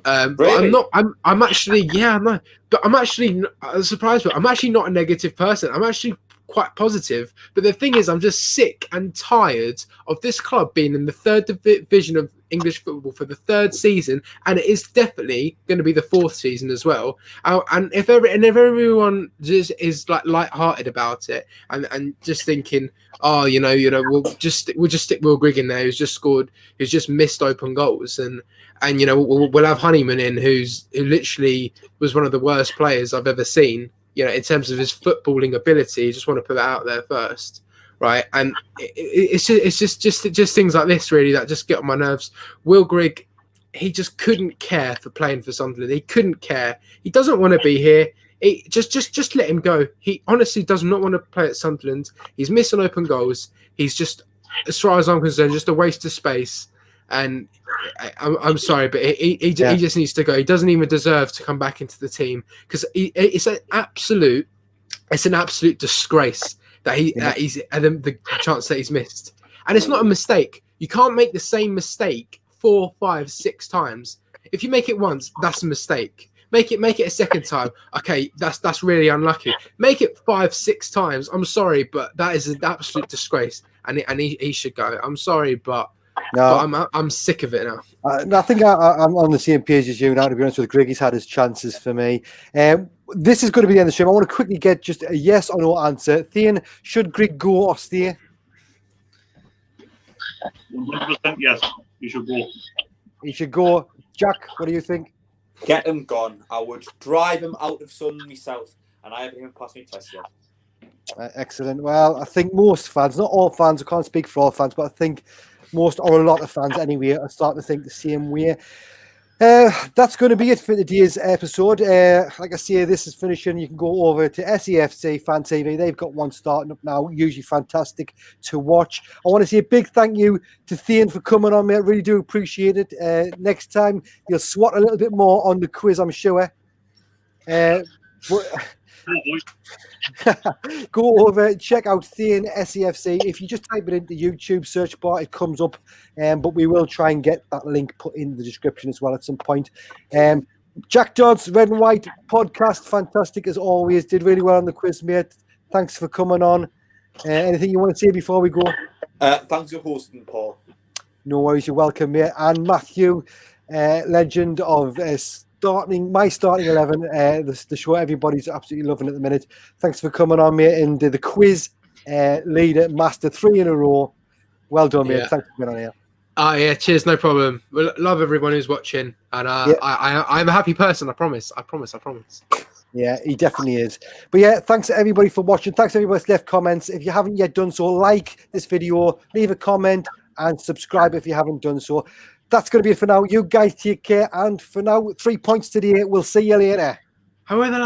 really? but I'm not. I'm actually no, but I'm actually surprised. But I'm actually not a negative person. I'm actually quite positive. But the thing is, I'm just sick and tired of this club being in the third division of English football for the third season, and it is definitely going to be the fourth season as well. And if everyone just is light-hearted about it and just thinking, we'll just stick Will Grigg in there, who's just missed open goals, and we'll have Honeyman in, who literally was one of the worst players I've ever seen. In terms of his footballing ability, just want to put that out there first. Right, and it's just things like this really that just get on my nerves. Will Grigg, he just couldn't care for playing for Sunderland. He couldn't care. He doesn't want to be here. Just let him go. He honestly does not want to play at Sunderland. He's missing open goals. He's just, as far as I'm concerned, just a waste of space. And I'm sorry, but he just needs to go. He doesn't even deserve to come back into the team, because it's an absolute disgrace. he's and the chance that he's missed. And it's not a mistake. You can't make the same mistake 4, 5, 6 times. If you make it once, that's a mistake. Make it a second time. Okay, that's really unlucky. Make it 5, 6 times. I'm sorry, but that is an absolute disgrace, and he should go. I'm sorry, but I'm sick of it now. I think I'm on the same page as you now. To be honest with Greg, he's had his chances for me. This is going to be the end of the stream. I want to quickly get just a yes or no answer. Thean, should Greg go or stay? 100% yes. He should go. He should go. Jack, what do you think? Get him gone. I would drive him out of Sunderland myself, and I haven't even passed me test yet. Excellent. Well, I think most fans, not all fans, I can't speak for all fans, but I think most or a lot of fans anyway are starting to think the same way. That's going to be it for today's episode. Like I say, this is finishing. You can go over to SAFC Fan TV. They've got one starting up now, usually fantastic to watch. I want to say a big thank you to Thean for coming on, mate. I really do appreciate it. Next time, you'll swat a little bit more on the quiz, I'm sure. Go over, check out Thean SAFC. If you just type it into YouTube search bar, it comes up. But we will try and get that link put in the description as well at some point. Jack Dodds, Red and White podcast, fantastic as always. Did really well on the quiz, mate. Thanks for coming on. Anything you want to say before we go? Thanks for hosting, Paul. No worries, you're welcome, mate. And Matthew, legend of my starting 11, the show everybody's absolutely loving at the minute. Thanks for coming on, mate, and the quiz leader, master 3 in a row. Well done, mate. Thanks for being on here. Yeah, cheers, no problem. We love everyone who's watching, and I'm a happy person. I promise. Yeah, he definitely is. But yeah, thanks to everybody for watching. Thanks to everybody that's left comments. If you haven't yet done so, like this video, leave a comment, and subscribe if you haven't done so. That's going to be it for now. You guys take care. And for now, 3 points today. We'll see you later. How are they?